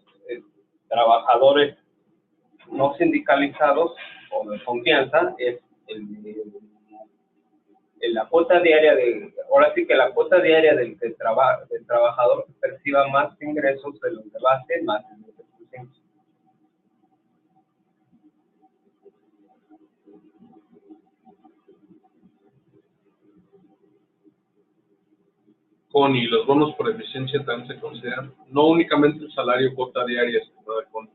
trabajadores no sindicalizados o de confianza es la cuota diaria ahora sí que la cuota diaria del trabajador que perciba más ingresos de los de base más el 9%. Connie, los bonos por eficiencia también se consideran, no únicamente el salario cuota diaria, estimada Connie.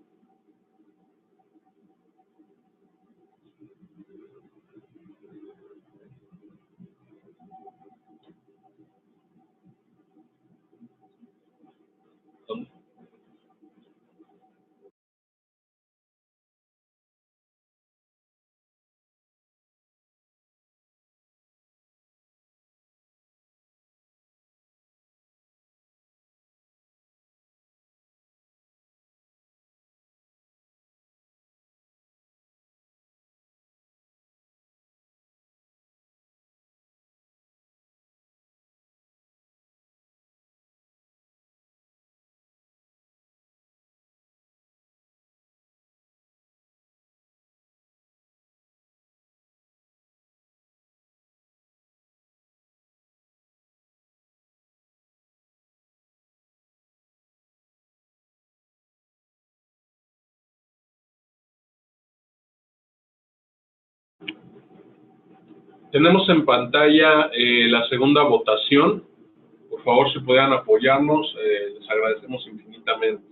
Tenemos en pantalla la segunda votación. Por favor, si pudieran apoyarnos, les agradecemos infinitamente.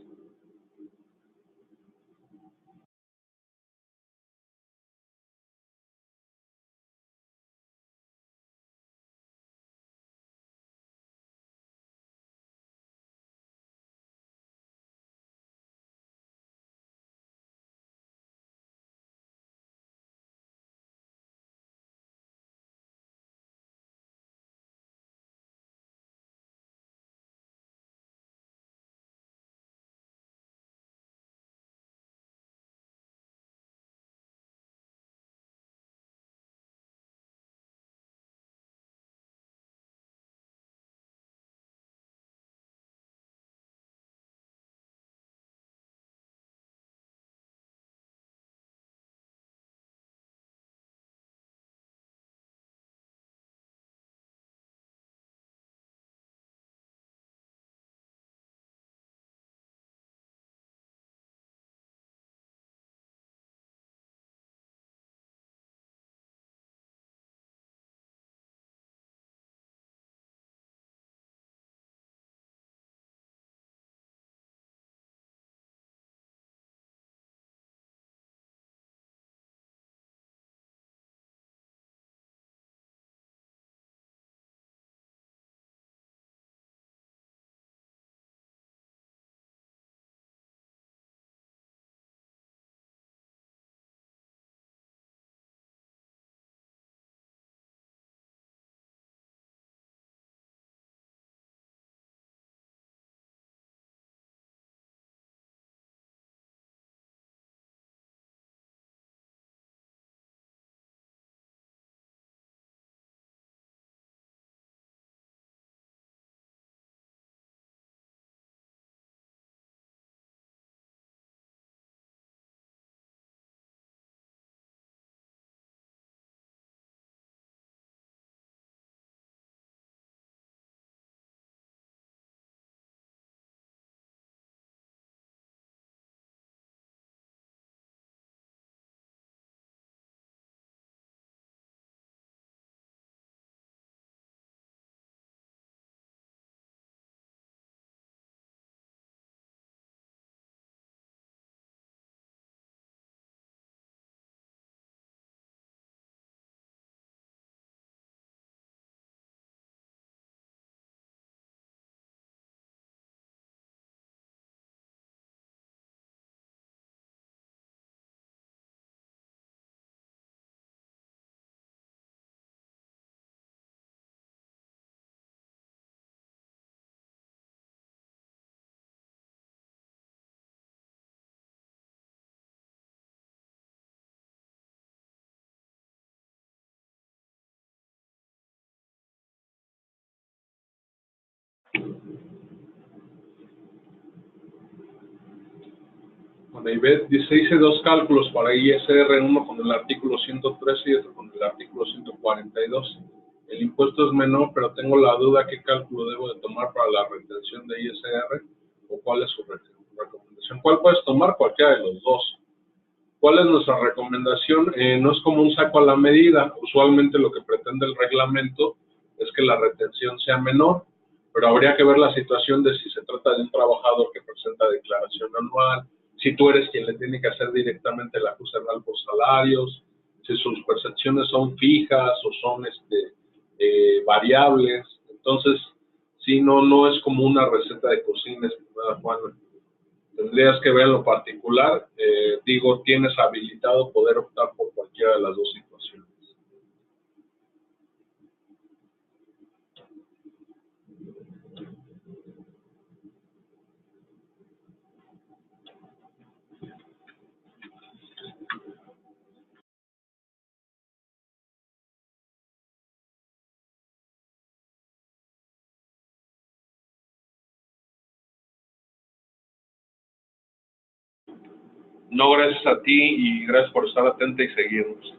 Bueno, Ivette dice, hice dos cálculos para ISR, uno con el artículo 113 y otro con el artículo 142. El impuesto es menor, pero tengo la duda qué cálculo debo de tomar para la retención de ISR o cuál es su recomendación. ¿Cuál puedes tomar? Cualquiera de los dos. ¿Cuál es nuestra recomendación? No es como un saco a la medida. Usualmente lo que pretende el reglamento es que la retención sea menor, pero habría que ver la situación de si se trata de un trabajador que presenta declaración anual, si tú eres quien le tiene que hacer directamente el ajuste anual por salarios, si sus percepciones son fijas o son variables. Entonces, si no es como una receta de cocina, estimada Juana. Tendrías que ver en lo particular, digo, tienes habilitado poder optar por cualquiera de las dos situaciones. No, gracias a ti y gracias por estar atenta y seguirnos.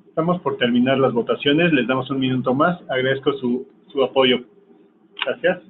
Estamos por terminar las votaciones, les damos un minuto más. Agradezco su apoyo. Gracias.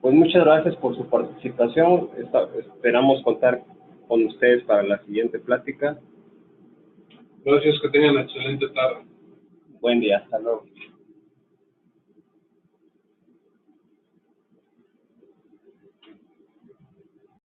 Pues muchas gracias por su participación. Esperamos contar con ustedes para la siguiente plática. Gracias, que tengan excelente tarde. Buen día, hasta luego.